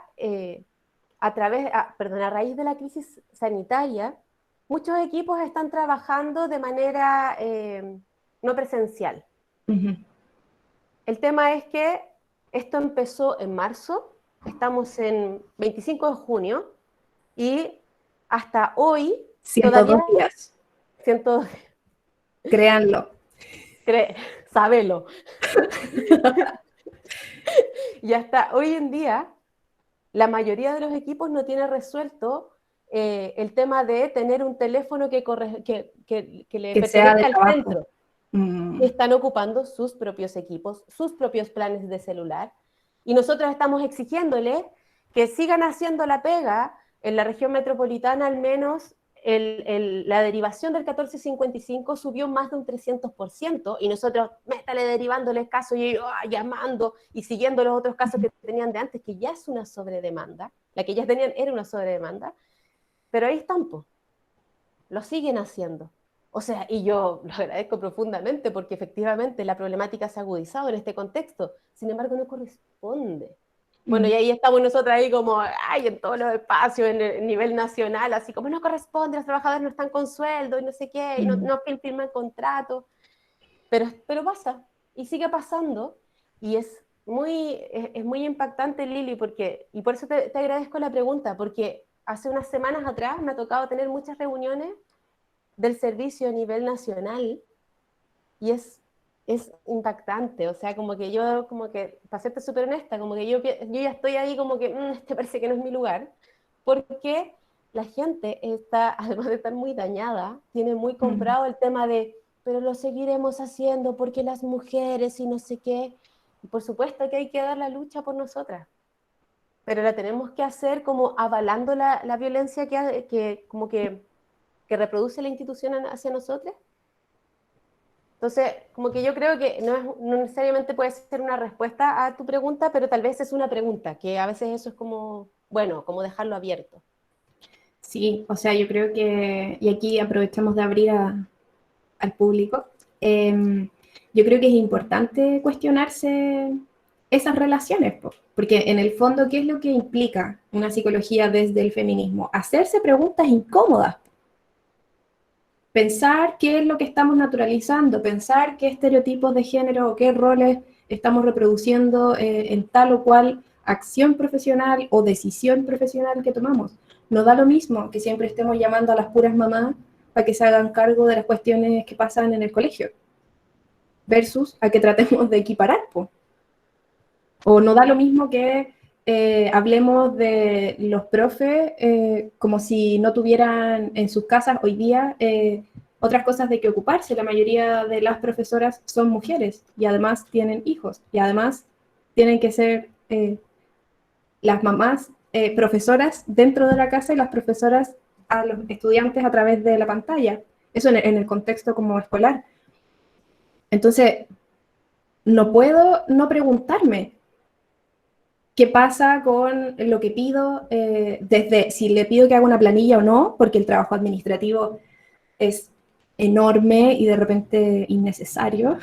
a raíz de la crisis sanitaria, muchos equipos están trabajando de manera no presencial. El tema es que esto empezó en marzo, estamos en 25 de junio, y hasta hoy 102 todavía días. siento, Créanlo. sabelo. Y hasta hoy en día, la mayoría de los equipos no tiene resuelto el tema de tener un teléfono que le Que sea de pertenezca al trabajo. centro. Están ocupando sus propios equipos, sus propios planes de celular, y nosotros estamos exigiéndole que sigan haciendo la pega. En la región metropolitana, al menos, la derivación del 1455 subió más de un 300%, y nosotros, métale derivándoles casos, y ellos llamando y siguiendo los otros casos que tenían de antes, que ya es una sobredemanda. La que ellas tenían era una sobredemanda, pero ahí están, pues, lo siguen haciendo. O sea, y yo lo agradezco profundamente, porque efectivamente la problemática se ha agudizado en este contexto. Sin embargo, no corresponde. Bueno, y ahí estamos nosotros ahí como, ay, en todos los espacios, en el nivel nacional, así como no corresponde, los trabajadores no están con sueldo y no sé qué, y no firman contrato. Pero pasa, y sigue pasando, y es muy impactante, Lili, y por eso te agradezco la pregunta, porque hace unas semanas atrás me ha tocado tener muchas reuniones del servicio a nivel nacional, y es impactante. O sea, como que yo, como que, para serte súper honesta, como que yo ya estoy ahí como que, este parece que no es mi lugar, porque la gente está, además de estar muy dañada, tiene muy comprado el tema de, pero lo seguiremos haciendo porque las mujeres y no sé qué. Y por supuesto que hay que dar la lucha por nosotras, pero la tenemos que hacer como avalando la violencia que reproduce la institución hacia nosotros. Entonces, como que yo creo que no necesariamente puede ser una respuesta a tu pregunta, pero tal vez es una pregunta, que a veces eso es como, bueno, como dejarlo abierto. Sí, o sea, yo creo que, y aquí aprovechamos de abrir al público, yo creo que es importante cuestionarse esas relaciones, porque en el fondo, ¿qué es lo que implica una psicología desde el feminismo? Hacerse preguntas incómodas, pensar qué es lo que estamos naturalizando, pensar qué estereotipos de género o qué roles estamos reproduciendo en tal o cual acción profesional o decisión profesional que tomamos. No da lo mismo que siempre estemos llamando a las puras mamás para que se hagan cargo de las cuestiones que pasan en el colegio, versus a que tratemos de equiparar, po. O no da lo mismo que hablemos de los profes como si no tuvieran en sus casas hoy día otras cosas de que ocuparse. La mayoría de las profesoras son mujeres y además tienen hijos y además tienen que ser las mamás profesoras dentro de la casa y las profesoras a los estudiantes a través de la pantalla. Eso en el contexto como escolar. Entonces, no puedo no preguntarme qué pasa con lo que pido, desde si le pido que haga una planilla o no, porque el trabajo administrativo es enorme y de repente innecesario.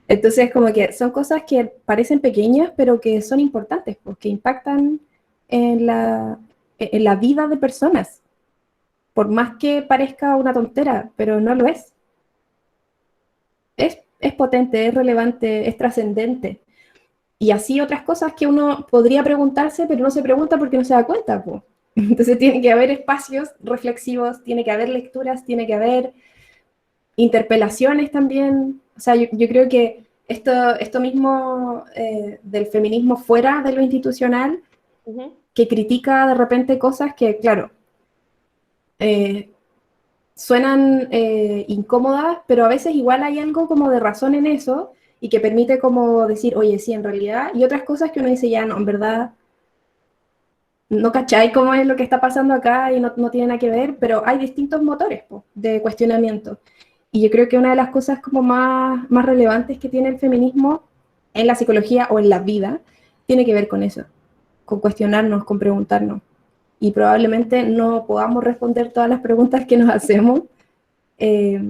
Entonces, como que son cosas que parecen pequeñas, pero que son importantes, porque impactan en la vida de personas, por más que parezca una tontera, pero no lo es. Es potente, es relevante, es trascendente. Y así otras cosas que uno podría preguntarse, pero no se pregunta porque no se da cuenta, po. Entonces tiene que haber espacios reflexivos, tiene que haber lecturas, tiene que haber interpelaciones también. O sea, yo creo que esto mismo del feminismo fuera de lo institucional, que critica de repente cosas que, claro, eh, suenan incómodas, pero a veces igual hay algo como de razón en eso y que permite como decir, oye, sí, en realidad, y otras cosas que uno dice, ya, no, en verdad, no cachai cómo es lo que está pasando acá y no tiene nada que ver, pero hay distintos motores po, de cuestionamiento. Y yo creo que una de las cosas como más relevantes que tiene el feminismo en la psicología o en la vida tiene que ver con eso, con cuestionarnos, con preguntarnos. Y probablemente no podamos responder todas las preguntas que nos hacemos, eh,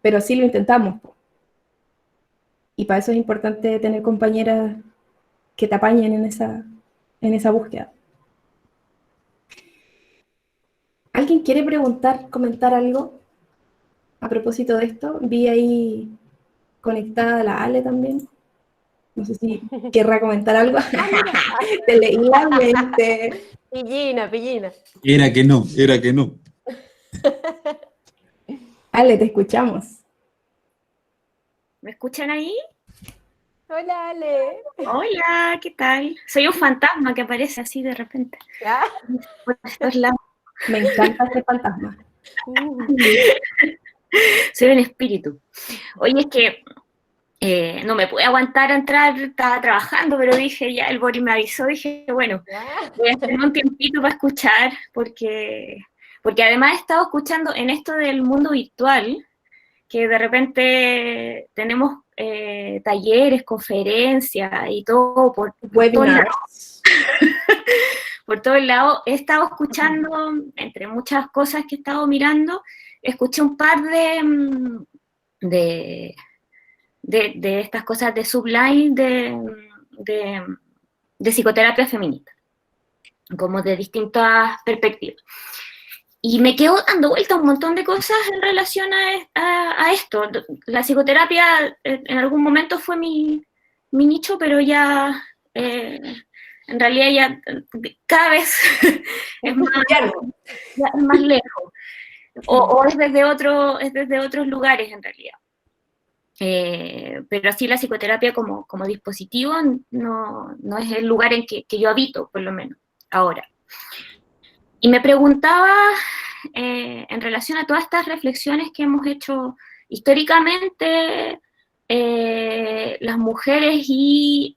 pero sí lo intentamos. Po. Y para eso es importante tener compañeras que te apañen en esa búsqueda. ¿Alguien quiere preguntar, comentar algo a propósito de esto? Vi ahí conectada a la Ale también. No sé si querrá comentar algo. Te leí la mente. Pillina, pillina. Era que no, era que no. Ale, te escuchamos. ¿Me escuchan ahí? Hola, Ale. Hola, ¿qué tal? Soy un fantasma que aparece así de repente. Ah. Por estos lados. Me encanta este fantasma. Soy un espíritu. Oye, es que no me pude aguantar a entrar, estaba trabajando, pero dije, ya el Bori me avisó, dije, bueno, voy a hacerme un tiempito para escuchar, porque además he estado escuchando en esto del mundo virtual, que de repente tenemos talleres, conferencias y todo por todos lados. Por todos lados. He estado escuchando, entre muchas cosas que he estado mirando, escuché un par de estas cosas de Sublime, de psicoterapia feminista, como de distintas perspectivas. Y me quedo dando vuelta un montón de cosas en relación a esto. La psicoterapia en algún momento fue mi nicho, pero ya, en realidad ya cada vez es más lejos. O es desde otros lugares en realidad. Pero así la psicoterapia como dispositivo no es el lugar en que yo habito, por lo menos, ahora. Y me preguntaba, en relación a todas estas reflexiones que hemos hecho históricamente, las mujeres y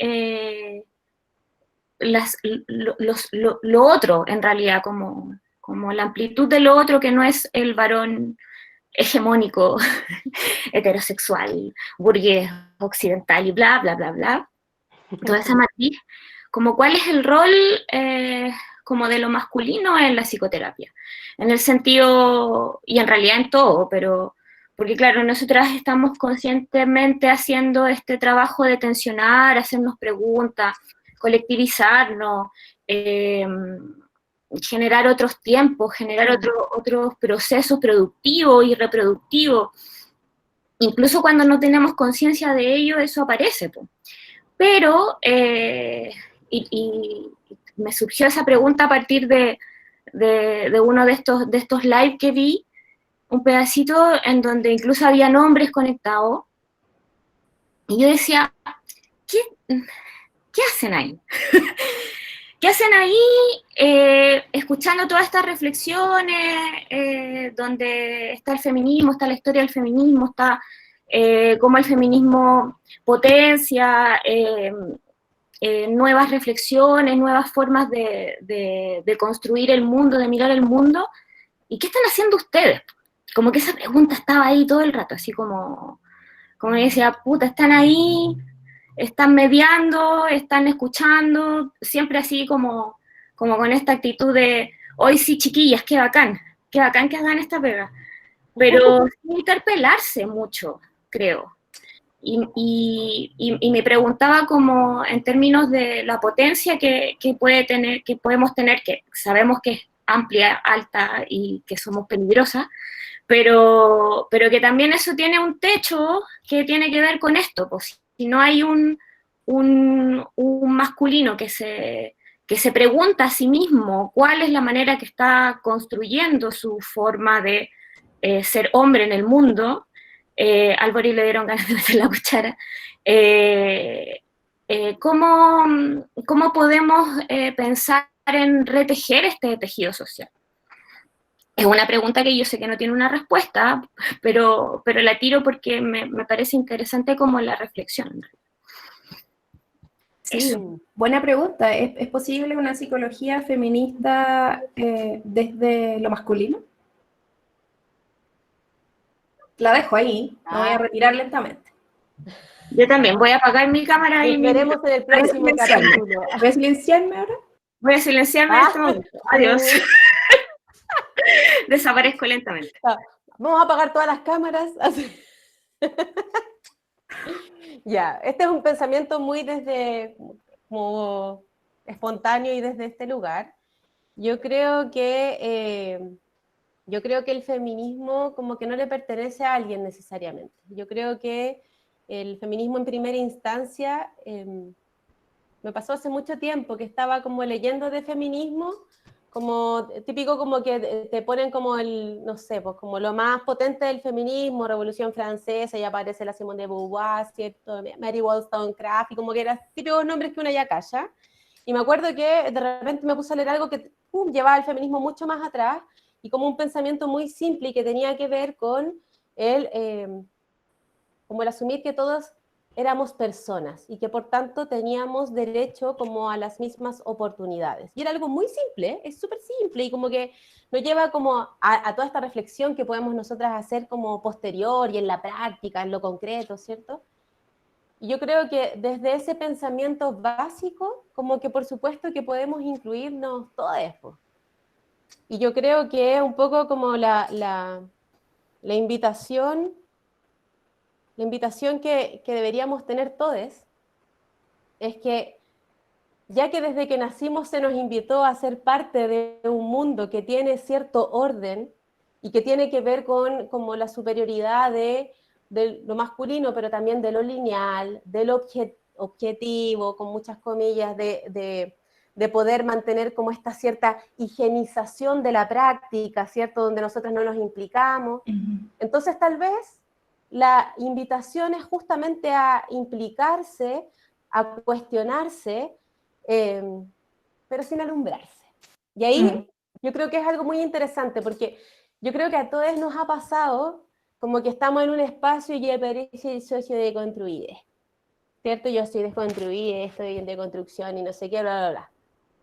lo otro, en realidad, como la amplitud de lo otro que no es el varón hegemónico, heterosexual, burgués, occidental y bla, bla, bla, bla, toda esa matriz, como cuál es el rol como de lo masculino en la psicoterapia, en el sentido, y en realidad en todo, pero porque claro, nosotras estamos conscientemente haciendo este trabajo de tensionar, hacernos preguntas, colectivizarnos, generar otros tiempos, generar otros procesos productivos y reproductivos. Incluso cuando no tenemos conciencia de ello, eso aparece. Po. Pero, y me surgió esa pregunta a partir de uno de estos live que vi, un pedacito en donde incluso había nombres conectados, y yo decía, ¿qué hacen ahí? ¿Qué hacen ahí escuchando todas estas reflexiones donde está el feminismo, está la historia del feminismo, está cómo el feminismo potencia nuevas reflexiones, nuevas formas de construir el mundo, de mirar el mundo? ¿Y qué están haciendo ustedes? Como que esa pregunta estaba ahí todo el rato, así como decía, puta, están ahí, están mediando, están escuchando, siempre así como con esta actitud de, hoy sí, chiquillas, qué bacán que hagan esta pega, pero sin interpelarse mucho, creo. Y me preguntaba como en términos de la potencia que podemos tener, que sabemos que es amplia, alta y que somos peligrosas, pero que también eso tiene un techo que tiene que ver con esto, pues si no hay un masculino que se pregunta a sí mismo cuál es la manera que está construyendo su forma de ser hombre en el mundo, al Boris le dieron ganas de meter la cuchara, ¿cómo podemos pensar en retejer este tejido social? Es una pregunta que yo sé que no tiene una respuesta, pero la tiro porque me parece interesante como la reflexión. Sí, Eso. buena pregunta. ¿Es posible una psicología feminista desde lo masculino? La dejo ahí, me voy a retirar lentamente. Yo también voy a apagar mi cámara y Nos veremos en el próximo capítulo. ¿Voy a silenciarme ahora? voy a silenciarme en este momento. Adiós. Desaparezco lentamente. Vamos a apagar todas las cámaras. Ya, este es un pensamiento muy desde como espontáneo y desde este lugar. Yo creo que el feminismo como que no le pertenece a alguien necesariamente. Yo creo que el feminismo en primera instancia, me pasó hace mucho tiempo que estaba como leyendo de feminismo, como típico como que te ponen como no sé, pues como lo más potente del feminismo, Revolución Francesa, y aparece la Simone de Beauvoir, ¿cierto? Mary Wollstonecraft, y como que eran típicos nombres que uno ya calla. Y me acuerdo que de repente me puse a leer algo que llevaba el feminismo mucho más atrás, y como un pensamiento muy simple y que tenía que ver con como el asumir que todos éramos personas y que por tanto teníamos derecho como a las mismas oportunidades. Y era algo muy simple, es súper simple y como que nos lleva como a toda esta reflexión que podemos nosotras hacer como posterior y en la práctica, en lo concreto, ¿cierto? Y yo creo que desde ese pensamiento básico, como que por supuesto que podemos incluirnos todos. Y yo creo que un poco como la invitación que deberíamos tener todos es que, ya que desde que nacimos se nos invitó a ser parte de un mundo que tiene cierto orden y que tiene que ver con como la superioridad de lo masculino, pero también de lo lineal, de lo objetivo, con muchas comillas, de poder mantener como esta cierta higienización de la práctica, ¿cierto? Donde nosotros no nos implicamos. Entonces, tal vez la invitación es justamente a implicarse, a cuestionarse, pero sin alumbrarse. Y ahí yo creo que es algo muy interesante, porque yo creo que a todos nos ha pasado como que estamos en un espacio y aparece el socio de construir, ¿cierto? Yo soy desconstruida, estoy en deconstrucción y no sé qué, bla, bla, bla,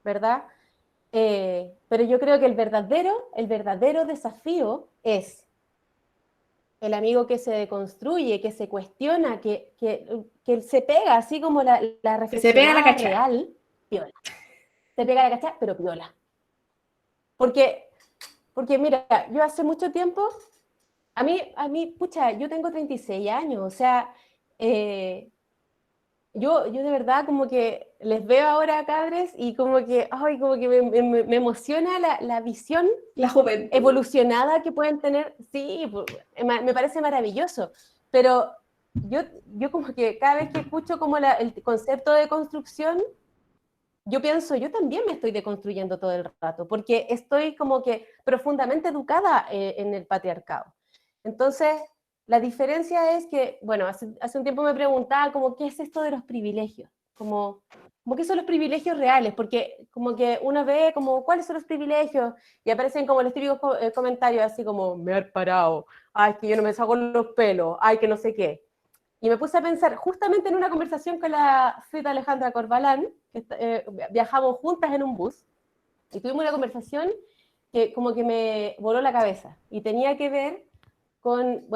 ¿verdad? Pero yo creo que el verdadero desafío es el amigo que se deconstruye, que se cuestiona, que se pega, así como la reflexión pega la cacha. real, piola. Se pega la cacha, pero piola. Porque mira, yo hace mucho tiempo, a mí, pucha, yo tengo 36 años, o sea, yo de verdad como que les veo ahora a cabres y como que, ay, como que me emociona la visión La juventud. evolucionada que pueden tener. Sí, me parece maravilloso, pero yo como que cada vez que escucho como el concepto de construcción, yo pienso, yo también me estoy deconstruyendo todo el rato, porque estoy como que profundamente educada en el patriarcado. Entonces, la diferencia es que, bueno, hace un tiempo me preguntaba como, ¿qué es esto de los privilegios? Como qué son los privilegios reales, porque como que uno ve como, ¿cuáles son los privilegios? Y aparecen como los típicos comentarios así como, me he parado, ay, que yo no me saco los pelos, ay, que no sé qué. Y me puse a pensar, justamente en una conversación con la Frita Alejandra Corbalán, que viajamos juntas en un bus, y tuvimos una conversación que como que me voló la cabeza, y tenía que ver con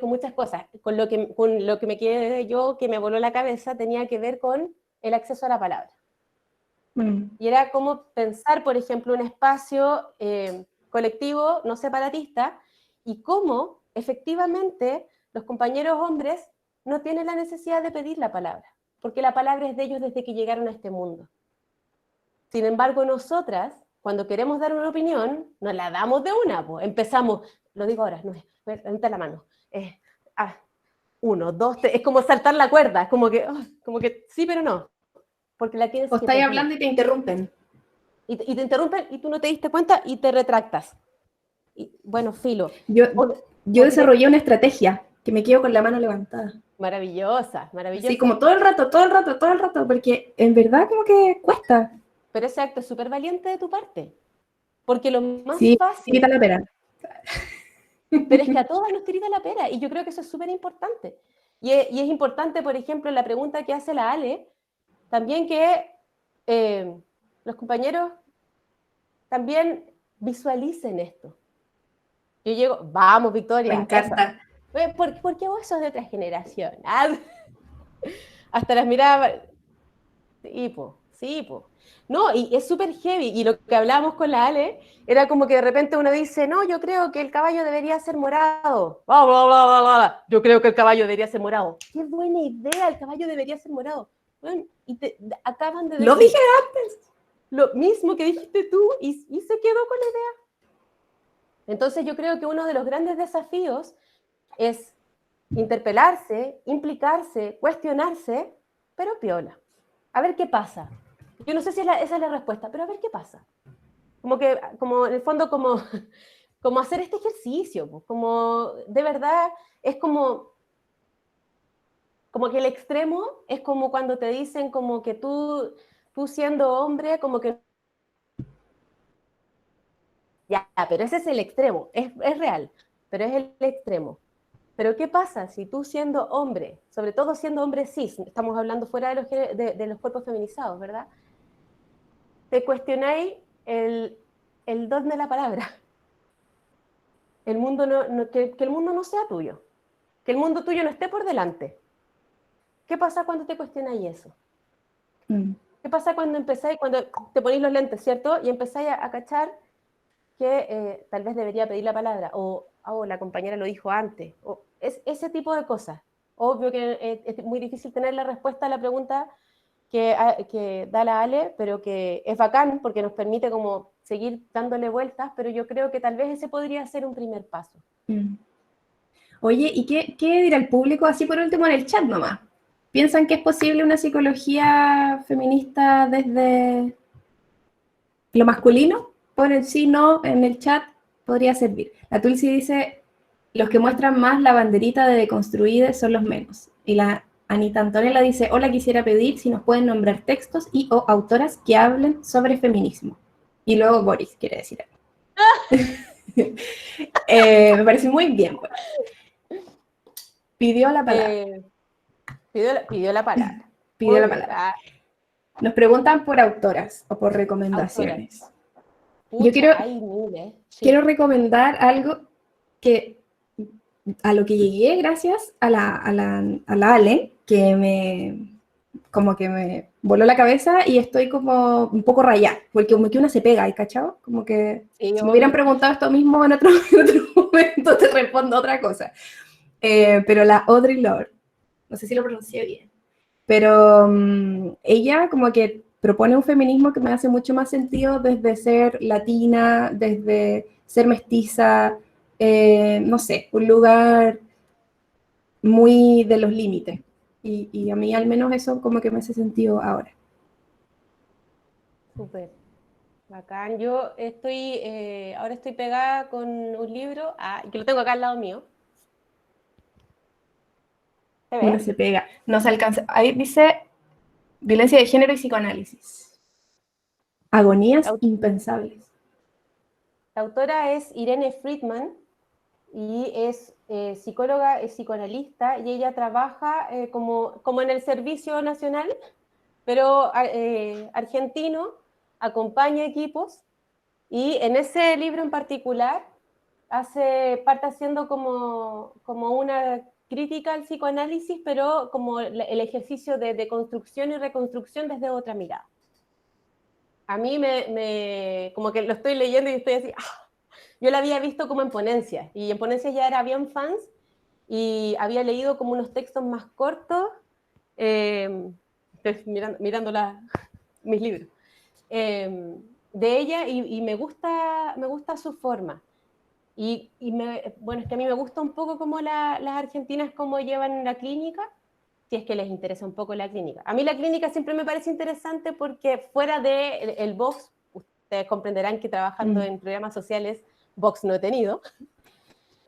muchas cosas, con lo que me quedé yo, que me voló la cabeza, tenía que ver con el acceso a la palabra. Y era como pensar, por ejemplo, un espacio colectivo, no separatista, y cómo efectivamente los compañeros hombres no tienen la necesidad de pedir la palabra, porque la palabra es de ellos desde que llegaron a este mundo. Sin embargo, nosotras, cuando queremos dar una opinión, nos la damos de una, pues empezamos, lo digo ahora, no es, levanta la mano, 1, 2, 3, es como saltar la cuerda, es como que sí, pero no, porque la tienes O que estáis pedir. hablando y te interrumpen. Y te interrumpen y tú no te diste cuenta y te retractas. Y, bueno, filo. Yo desarrollé una estrategia que me quedo con la mano levantada. Maravillosa, maravillosa. Sí, como todo el rato, porque en verdad como que cuesta. Pero ese acto es súper valiente de tu parte. Porque lo más Sí, fácil... quita la pera. Pero es que a todas nos tirita la pera, y yo creo que eso es súper importante. Y es importante, por ejemplo, la pregunta que hace la Ale, también que los compañeros también visualicen esto. Yo llego, vamos, Victoria. Me encanta. ¿Por qué vos sos de otra generación? Hasta las miradas. Sí, po. No, y es súper heavy. Y lo que hablábamos con la Ale era como que de repente uno dice, no, yo creo que el caballo debería ser morado. Bla, bla, bla, bla, bla. Yo creo que el caballo debería ser morado. Qué buena idea, el caballo debería ser morado. Bueno, y acaban de decir. Lo dije antes. Lo mismo que dijiste tú y se quedó con la idea. Entonces yo creo que uno de los grandes desafíos es interpelarse, implicarse, cuestionarse, pero piola. A ver qué pasa. Yo no sé si esa es la respuesta, pero a ver qué pasa. Como en el fondo, como hacer este ejercicio, pues, como de verdad, es como que el extremo es como cuando te dicen como que tú siendo hombre, como que ya, pero ese es el extremo, es real, pero es el extremo. Pero ¿qué pasa si tú siendo hombre, sobre todo siendo hombre cis, estamos hablando fuera de los cuerpos feminizados, ¿verdad? Te cuestionáis el don de la palabra. El mundo que el mundo no sea tuyo, que el mundo tuyo no esté por delante. ¿Qué pasa cuando te cuestionáis eso? ¿Qué pasa cuando te ponéis los lentes, ¿cierto? Y empezáis a cachar que tal vez debería pedir la palabra, o la compañera lo dijo antes, o ese tipo de cosas. Obvio que es muy difícil tener la respuesta a la pregunta que da la Ale, pero que es bacán porque nos permite como seguir dándole vueltas, pero yo creo que tal vez ese podría ser un primer paso. Oye, ¿y qué dirá el público así por último en el chat nomás? ¿Piensan que es posible una psicología feminista desde lo masculino? Ponen sí, no en el chat, podría servir. La Tulsi dice, los que muestran más la banderita de deconstruides son los menos. Y la Anita Antonella dice, hola, quisiera pedir si nos pueden nombrar textos y o autoras que hablen sobre feminismo. Y luego Boris quiere decir algo. Me parece muy bien. Bueno. Pidió la palabra. Pidió la palabra. Pidió la palabra. Nos preguntan por autoras o por recomendaciones. Pucha, yo quiero recomendar algo que a lo que llegué gracias a la Ale, que como que me voló la cabeza y estoy como un poco rayada, porque como que una se pega, ¿cachado? Como que Sí, si me obvio. hubieran preguntado esto mismo en otro, en otro momento, te respondo otra cosa. Pero la Audre Lorde, no sé si lo pronuncié bien, pero ella como que propone un feminismo que me hace mucho más sentido desde ser latina, desde ser mestiza, no sé, un lugar muy de los límites. Y a mí al menos eso como que me hace sentido ahora. Súper, bacán. Yo estoy, ahora estoy pegada con un libro, que lo tengo acá al lado mío. ¿Se Uno ve? se pega, no se alcanza. Ahí dice violencia de género y psicoanálisis. Agonías La, impensables. la autora es Irene Friedman y es psicóloga, es psicoanalista y ella trabaja como en el Servicio Nacional, pero argentino, acompaña equipos y en ese libro en particular parte haciendo como una crítica al psicoanálisis, pero como el ejercicio de construcción y reconstrucción desde otra mirada. A mí como que lo estoy leyendo y estoy así, yo la había visto como en ponencias, y en ponencias ya era bien fans, y había leído como unos textos más cortos, estoy mirando mis libros, de ella, y me gusta su forma. Bueno, es que a mí me gusta un poco como las argentinas cómo llevan la clínica, si es que les interesa un poco la clínica. A mí la clínica siempre me parece interesante porque fuera de el box, ustedes comprenderán que trabajando en programas sociales, box no he tenido.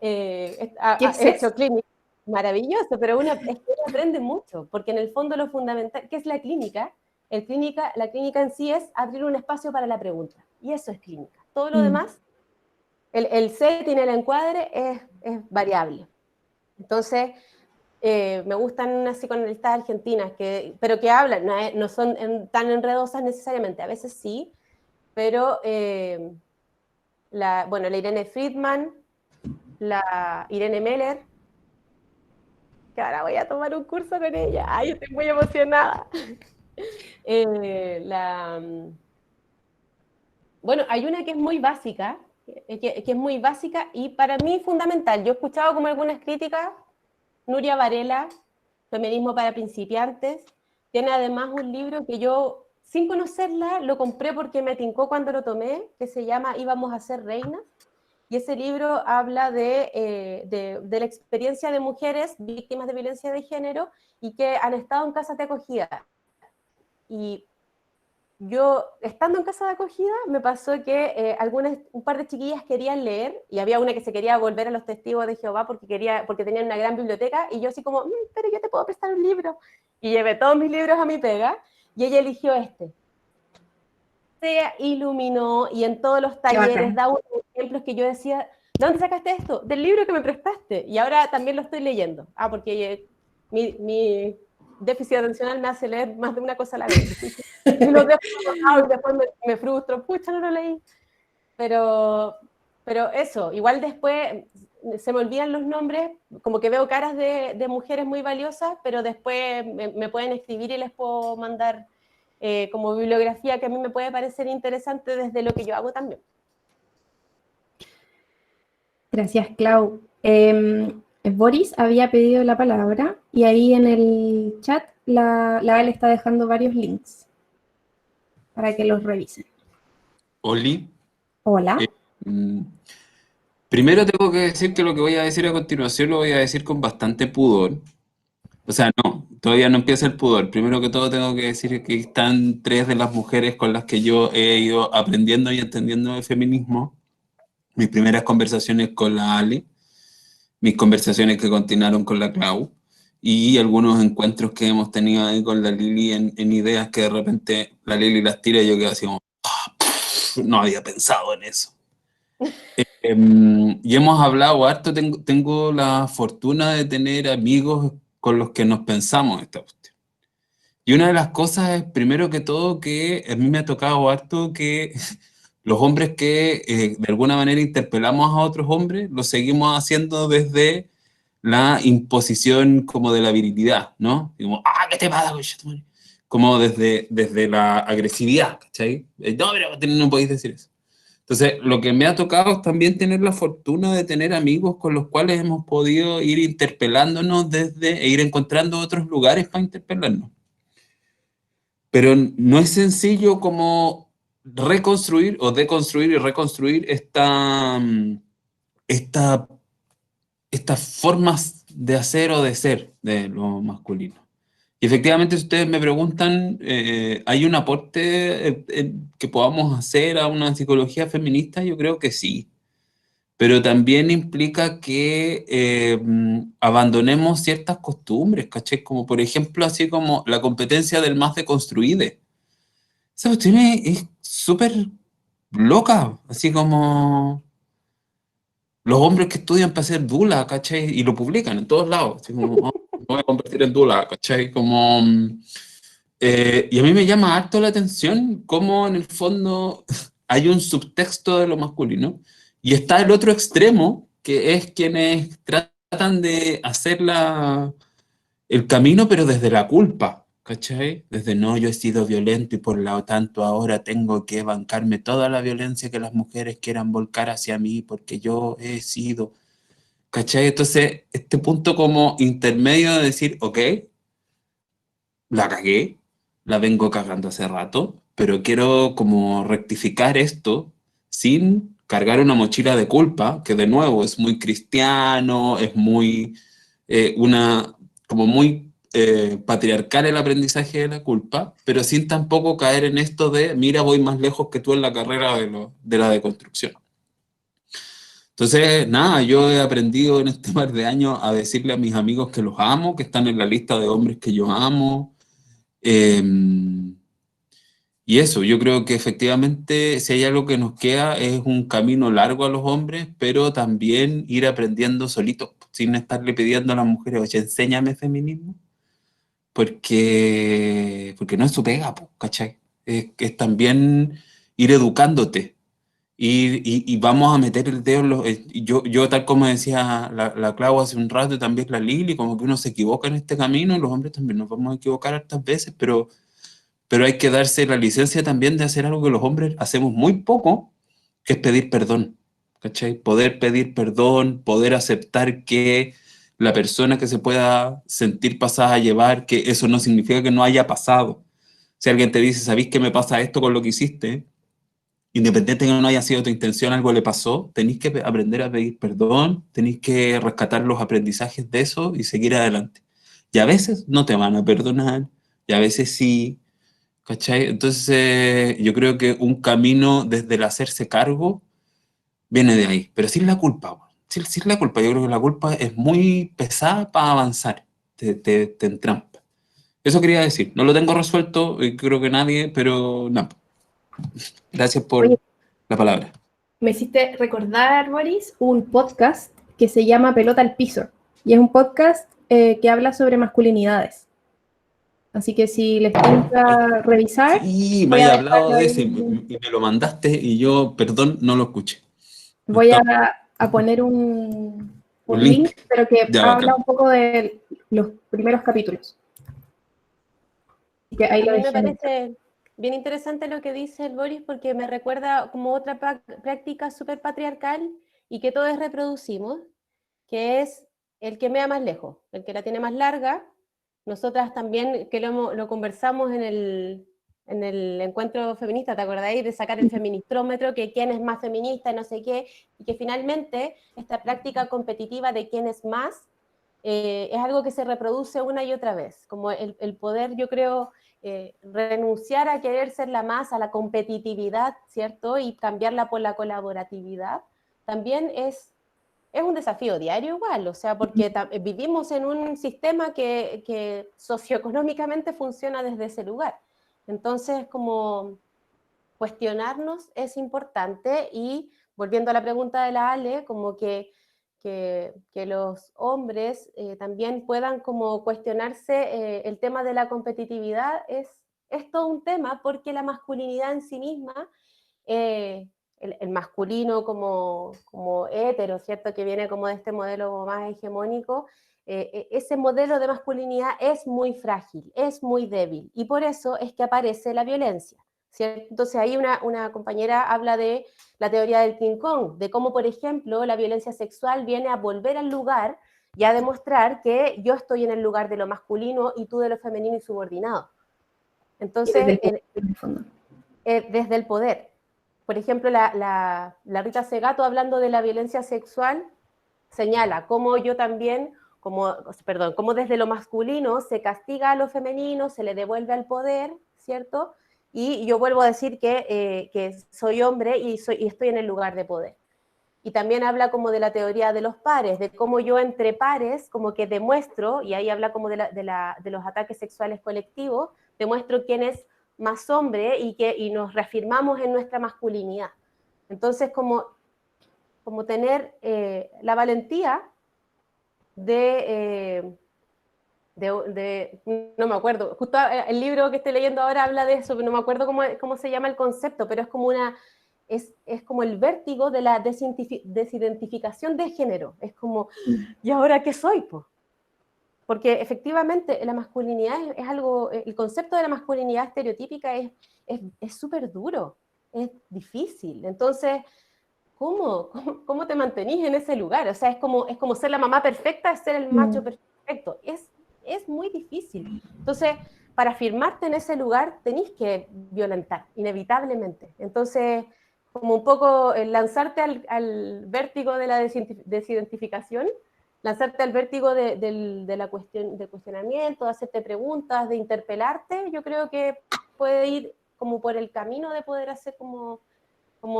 He hecho clínica, maravilloso, pero es que uno aprende mucho, porque en el fondo lo fundamental, ¿qué es la clínica? La clínica en sí es abrir un espacio para la pregunta, y eso es clínica. Todo lo demás, el setting, el encuadre es variable. Entonces, me gustan las psicoanalistas argentinas, pero que hablan, no son tan enredosas necesariamente, a veces sí, pero la Irene Friedman, la Irene Meller, que ahora voy a tomar un curso con ella, ay, estoy muy emocionada. Bueno, hay una que es muy básica, que es muy básica y para mí fundamental. Yo he escuchado como algunas críticas. Nuria Varela, Feminismo para principiantes, tiene además un libro que yo, sin conocerla, lo compré porque me tincó cuando lo tomé, que se llama Íbamos a ser reinas, y ese libro habla de la experiencia de mujeres víctimas de violencia de género y que han estado en casas de acogida. Y yo, estando en casa de acogida, me pasó que un par de chiquillas querían leer, y había una que se quería volver a los testigos de Jehová porque tenían una gran biblioteca, y yo así como, pero yo te puedo prestar un libro. Y llevé todos mis libros a mi pega, y ella eligió este. Se iluminó, y en todos los talleres da unos ejemplos que yo decía, ¿de dónde sacaste esto? Del libro que me prestaste, y ahora también lo estoy leyendo. Porque mi déficit atencional me hace leer más de una cosa a la vez. Y lo dejo y después me frustro, pucha, no lo leí. Pero eso, igual después se me olvidan los nombres, como que veo caras de mujeres muy valiosas, pero después me pueden escribir y les puedo mandar como bibliografía que a mí me puede parecer interesante desde lo que yo hago también. Gracias, Clau. Boris había pedido la palabra y ahí en el chat la Ale está dejando varios links para que los revisen. Oli. Hola. Primero tengo que decir que lo que voy a decir a continuación lo voy a decir con bastante pudor. O sea, no, todavía no empieza el pudor. Primero que todo tengo que decir que están tres de las mujeres con las que yo he ido aprendiendo y entendiendo el feminismo. Mis primeras conversaciones con la Ali, mis conversaciones que continuaron con la Clau y algunos encuentros que hemos tenido ahí con la Lili en ideas que de repente la Lili las tira y yo quedo así como, no había pensado en eso. Y hemos hablado harto, tengo la fortuna de tener amigos con los que nos pensamos esta cuestión. Y una de las cosas es, primero que todo, que a mí me ha tocado harto que los hombres que de alguna manera interpelamos a otros hombres, lo seguimos haciendo desde la imposición como de la virilidad, ¿no? Y como, ¿qué te pasa, conchetumare? Como desde la agresividad, ¿cachai? No, pero no podéis decir eso. Entonces, lo que me ha tocado es también tener la fortuna de tener amigos con los cuales hemos podido ir interpelándonos e ir encontrando otros lugares para interpelarnos. Pero no es sencillo como reconstruir o deconstruir y reconstruir esta, estas formas de hacer o de ser de lo masculino. Y efectivamente, si ustedes me preguntan, ¿hay un aporte que podamos hacer a una psicología feminista? Yo creo que sí, pero también implica que abandonemos ciertas costumbres, ¿cachai? Como por ejemplo, así como la competencia del más deconstruido. Esa cuestión es súper loca, así como los hombres que estudian para ser dula, ¿cachai? Y lo publican en todos lados, así como, me voy a convertir en dula, ¿cachai? Como, y a mí me llama harto la atención cómo en el fondo hay un subtexto de lo masculino y está el otro extremo, que es quienes tratan de hacer el camino, pero desde la culpa, ¿cachai? Desde no, yo he sido violento y por lo tanto ahora tengo que bancarme toda la violencia que las mujeres quieran volcar hacia mí porque yo he sido, ¿cachai? Entonces, este punto como intermedio de decir, ok, la cagué, la vengo cagando hace rato, pero quiero como rectificar esto sin cargar una mochila de culpa, que de nuevo es muy cristiano, es muy como muy patriarcal el aprendizaje de la culpa, pero sin tampoco caer en esto de, mira, voy más lejos que tú en la carrera de la deconstrucción. Entonces, nada, yo he aprendido en este par de años a decirle a mis amigos que los amo, que están en la lista de hombres que yo amo. Eh, y eso, yo creo que efectivamente si hay algo que nos queda es un camino largo a los hombres, pero también ir aprendiendo solitos, sin estarle pidiendo a las mujeres, oye, enséñame feminismo, porque no es su pega, po, ¿cachai? Es también ir educándote. Y vamos a meter el dedo en yo tal como decía la Clau hace un rato, y también la Lili, como que uno se equivoca en este camino, y los hombres también nos vamos a equivocar hartas veces, pero hay que darse la licencia también de hacer algo que los hombres hacemos muy poco, que es pedir perdón, ¿cachai? Poder pedir perdón, poder aceptar que la persona que se pueda sentir pasada a llevar, que eso no significa que no haya pasado. Si alguien te dice, ¿sabéis que me pasa esto con lo que hiciste? Independiente de que no haya sido tu intención, algo le pasó, tenéis que aprender a pedir perdón, tenéis que rescatar los aprendizajes de eso y seguir adelante. Y a veces no te van a perdonar, y a veces sí, ¿cachai? Entonces, yo creo que un camino desde el hacerse cargo viene de ahí, pero sin la culpa, weón. Sin la culpa. Yo creo que la culpa es muy pesada para avanzar, te entrampa. Eso quería decir. No lo tengo resuelto, y creo que nadie, pero nada. Gracias por Oye, la palabra. me hiciste recordar, Boris, un podcast que se llama Pelota al Piso. Y es un podcast que habla sobre masculinidades. Así que si les pinta revisar, Sí, me voy a había hablado dejarlo de eso ahí. y me lo mandaste y yo, perdón, no lo escuché. No Voy estaba a poner un un link, link. pero que Ya, habla bacán. un poco de los primeros capítulos. Así que ahí A lo mí me dejé. parece bien interesante lo que dice el Boris porque me recuerda como otra práctica súper patriarcal y que todos reproducimos, que es el que mea más lejos, el que la tiene más larga. Nosotras también, que lo conversamos en el encuentro feminista, ¿te acordáis? De sacar el feministrómetro, que quién es más feminista y no sé qué, y que finalmente esta práctica competitiva de quién es más es algo que se reproduce una y otra vez, como el poder, yo creo, renunciar a querer ser la más, a la competitividad, ¿cierto? Y cambiarla por la colaboratividad, también es un desafío diario igual, o sea, porque vivimos en un sistema que socioeconómicamente funciona desde ese lugar. Entonces, como cuestionarnos es importante y volviendo a la pregunta de la Ale, como que los hombres también puedan como cuestionarse el tema de la competitividad es todo un tema porque la masculinidad en sí misma eh, el masculino como hétero, ¿cierto? Que viene como de este modelo más hegemónico, ese modelo de masculinidad es muy frágil, es muy débil, y por eso es que aparece la violencia, ¿cierto? Entonces ahí una compañera habla de la teoría del King Kong, de cómo, por ejemplo, la violencia sexual viene a volver al lugar y a demostrar que yo estoy en el lugar de lo masculino y tú de lo femenino y subordinado. Entonces, desde el poder. Por ejemplo, la Rita Segato, hablando de la violencia sexual, señala cómo yo también, cómo desde lo masculino se castiga a lo femenino, se le devuelve al poder, ¿cierto? Y yo vuelvo a decir que soy hombre y estoy en el lugar de poder. Y también habla como de la teoría de los pares, de cómo yo entre pares como que demuestro, y ahí habla como de los ataques sexuales colectivos, demuestro quién es más hombre y nos reafirmamos en nuestra masculinidad. Entonces, como tener la valentía no me acuerdo, justo el libro que estoy leyendo ahora habla de eso, no me acuerdo cómo se llama el concepto, pero es como es como el vértigo de la desidentificación de género. Es como, ¿y ahora qué soy? Po? Porque efectivamente la masculinidad es algo, el concepto de la masculinidad estereotípica es súper duro, es difícil. Entonces, ¿cómo te mantenís en ese lugar? O sea, es como ser la mamá perfecta, es ser el macho perfecto. Es muy difícil. Entonces, para afirmarte en ese lugar, tenés que violentar, inevitablemente. Entonces, como un poco lanzarte al vértigo de la desidentificación, lanzarte al vértigo de la del cuestionamiento, de hacerte preguntas, de interpelarte, yo creo que puede ir como por el camino de poder hacer como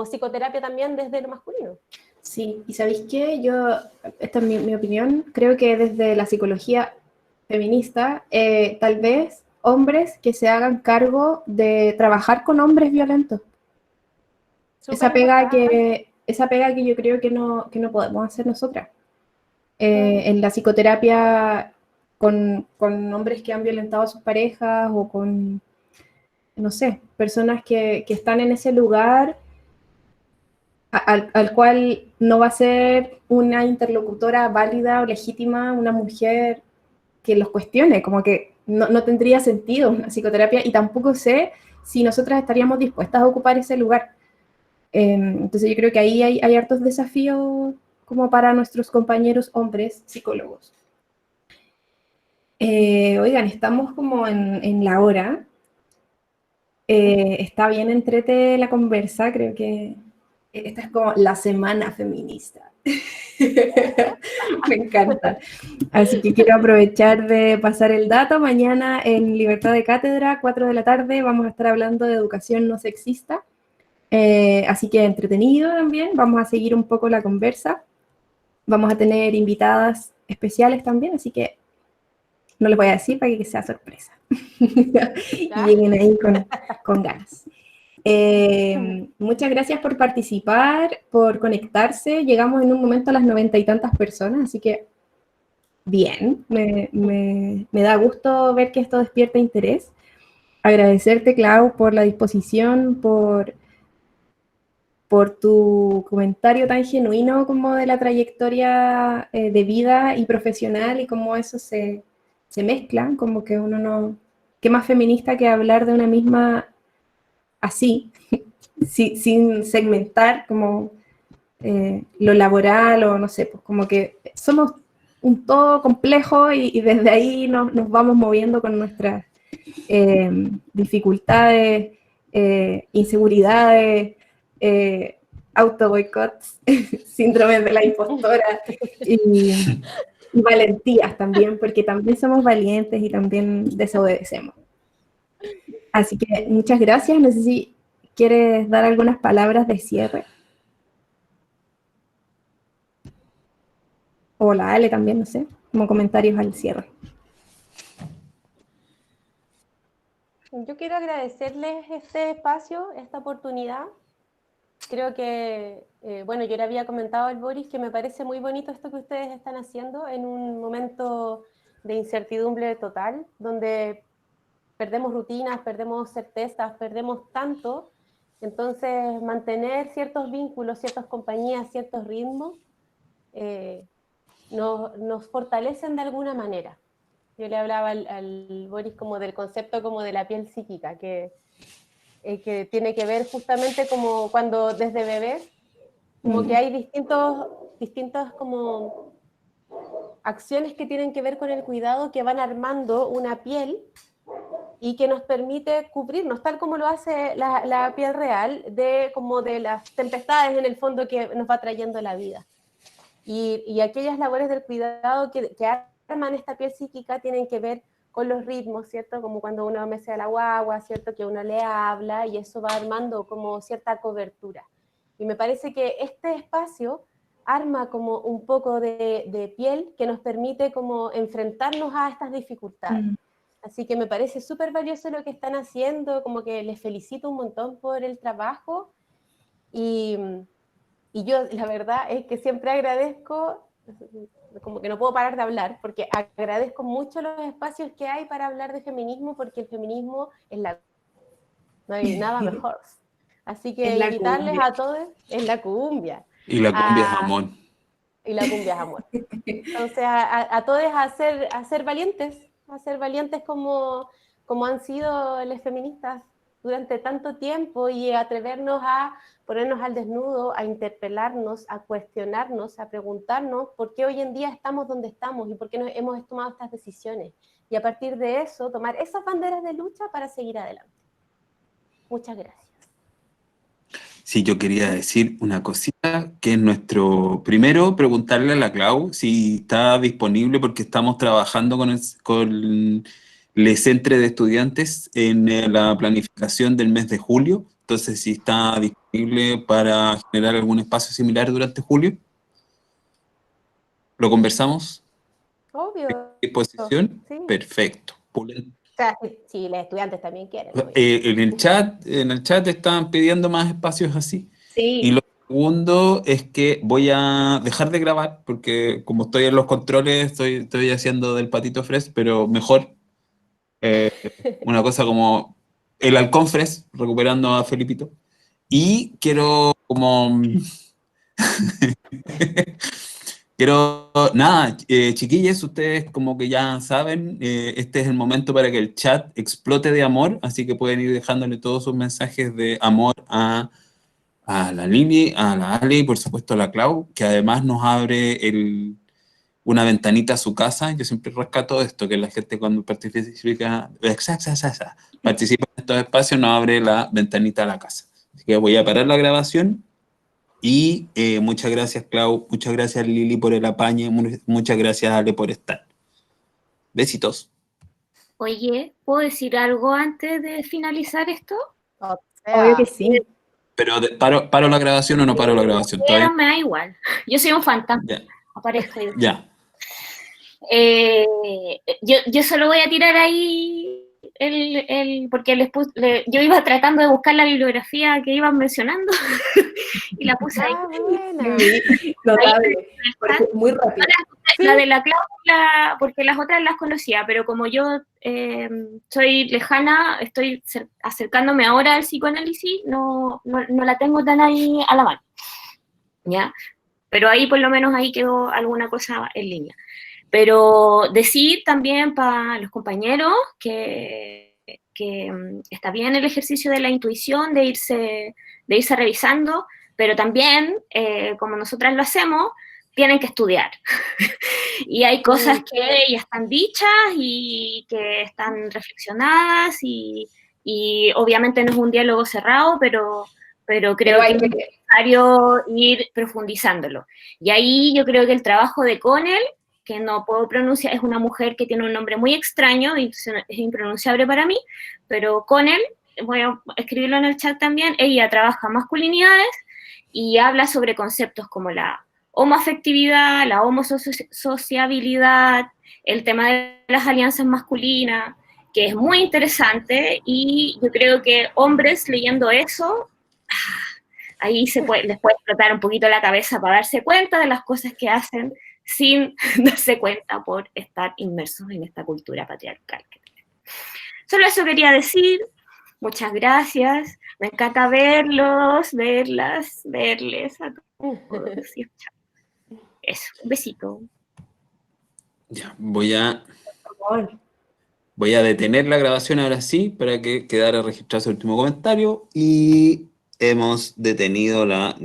psicoterapia también desde lo masculino. Sí, y ¿sabéis qué? Yo, esta es mi opinión, creo que desde la psicología feminista, tal vez hombres que se hagan cargo de trabajar con hombres violentos. Esa pega que yo creo que no podemos hacer nosotras. En la psicoterapia con hombres que han violentado a sus parejas o con, no sé, personas que están en ese lugar al cual no va a ser una interlocutora válida o legítima, una mujer que los cuestione, como que no tendría sentido una psicoterapia y tampoco sé si nosotras estaríamos dispuestas a ocupar ese lugar. Entonces yo creo que ahí hay hartos desafíos como para nuestros compañeros hombres psicólogos. Oigan, estamos como en la hora. Está bien entrete la conversa, creo que esta es como la semana feminista. Me encanta. Así que quiero aprovechar de pasar el dato. Mañana en Libertad de Cátedra, 4 de la tarde, vamos a estar hablando de educación no sexista. Así que entretenido también. Vamos a seguir un poco la conversa. Vamos a tener invitadas especiales también, así que no les voy a decir para que sea sorpresa. Y lleguen ahí con ganas. Muchas gracias por participar, por conectarse. Llegamos en un momento a las 90 y tantas personas, así que bien, me da gusto ver que esto despierta interés. Agradecerte, Clau, por la disposición, por tu comentario tan genuino como de la trayectoria de vida y profesional y cómo eso se mezcla, como que uno no... ¿Qué más feminista que hablar de una misma así, sin segmentar como lo laboral o no sé, pues como que somos un todo complejo y desde ahí nos vamos moviendo con nuestras dificultades, inseguridades, auto boicots, síndromes de la impostora y valentías también, porque también somos valientes y también desobedecemos. Así que muchas gracias. No sé si quieres dar algunas palabras de cierre. O la Ale también, no sé, como comentarios al cierre. Yo quiero agradecerles este espacio, esta oportunidad. Creo que, bueno, yo le había comentado al Boris que me parece muy bonito esto que ustedes están haciendo en un momento de incertidumbre total, donde perdemos rutinas, perdemos certezas, perdemos tanto, Entonces, mantener ciertos vínculos, ciertas compañías, ciertos ritmos, nos fortalecen de alguna manera. Yo le hablaba al Boris como del concepto como de la piel psíquica, que tiene que ver justamente como cuando desde bebés, como que hay distintas como acciones que tienen que ver con el cuidado que van armando una piel y que nos permite cubrirnos, tal como lo hace la piel real, como de las tempestades en el fondo que nos va trayendo la vida. Y aquellas labores del cuidado que arman esta piel psíquica tienen que ver con los ritmos, ¿cierto? Como cuando uno mece a la guagua, ¿cierto? Que uno le habla y eso va armando como cierta cobertura. Y me parece que este espacio arma como un poco de piel que nos permite como enfrentarnos a estas dificultades. Así que me parece súper valioso lo que están haciendo, como que les felicito un montón por el trabajo y yo la verdad es que siempre agradezco, como que no puedo parar de hablar, porque agradezco mucho los espacios que hay para hablar de feminismo, porque el feminismo es no hay nada mejor. Así que invitarles a todos, es la cumbia. Y la cumbia es amor. Y la cumbia es amor. Entonces a todos a ser valientes como han sido las feministas durante tanto tiempo y atrevernos a ponernos al desnudo, a interpelarnos, a cuestionarnos, a preguntarnos por qué hoy en día estamos donde estamos y por qué hemos tomado estas decisiones. Y a partir de eso, tomar esas banderas de lucha para seguir adelante. Muchas gracias. Sí, yo quería decir una cosita, que es primero preguntarle a la Clau si está disponible, porque estamos trabajando con el Centre de Estudiantes en la planificación del mes de julio. Entonces, si está disponible para generar algún espacio similar durante julio. ¿Lo conversamos? Obvio. ¿Disposición? Sí. Perfecto. O sea, si los estudiantes también quieren. En el chat están pidiendo más espacios así. Sí. Y lo segundo es que voy a dejar de grabar, porque como estoy en los controles, estoy haciendo del patito fresh, pero mejor. Una cosa como el halcón fresh, recuperando a Felipito. Y quiero como... nada, chiquillos, ustedes como que ya saben, este es el momento para que el chat explote de amor, así que pueden ir dejándole todos sus mensajes de amor a la Lili, a la Ale y por supuesto a la Clau, que además nos abre una ventanita a su casa. Yo siempre rescato esto, que la gente cuando participa en estos espacios nos abre la ventanita a la casa. Así que voy a parar la grabación. Y muchas gracias, Clau, muchas gracias, Lili, por el apañe, muchas gracias, Ale, por estar. Besitos. Oye, ¿puedo decir algo antes de finalizar esto? Obvio que sí. Pero ¿paro la grabación o no paro la grabación? Pero me da igual. Yo soy un fantasma. Ya. Aparezco yo. Ya. Yo solo voy a tirar ahí porque yo iba tratando de buscar la bibliografía que iban mencionando y la puse ahí. Buena. Notable, muy rápido. La de la Cláusula, porque las otras las conocía, pero como yo soy lejana, estoy acercándome ahora al psicoanálisis, no la tengo tan ahí a la mano, ¿ya? Pero ahí por lo menos ahí quedó alguna cosa en línea. Pero decir también para los compañeros que está bien el ejercicio de la intuición, de irse revisando, pero también, como nosotras lo hacemos, tienen que estudiar. Y hay cosas que ya están dichas y que están reflexionadas y obviamente no es un diálogo cerrado, pero creo que es necesario ir profundizándolo. Y ahí yo creo que el trabajo de Connell, que no puedo pronunciar, es una mujer que tiene un nombre muy extraño y es impronunciable para mí, pero Connell, voy a escribirlo en el chat también, ella trabaja masculinidades y habla sobre conceptos como la homoafectividad, la homosociabilidad, el tema de las alianzas masculinas, que es muy interesante, y yo creo que hombres leyendo eso, ahí les puede explotar un poquito la cabeza para darse cuenta de las cosas que hacen sin darse cuenta por estar inmersos en esta cultura patriarcal. Solo eso quería decir. Muchas gracias. Me encanta verlos, verles a todos. Y eso, un besito. Ya, Por favor. voy a detener la grabación ahora sí para que quedara registrado su último comentario y hemos detenido la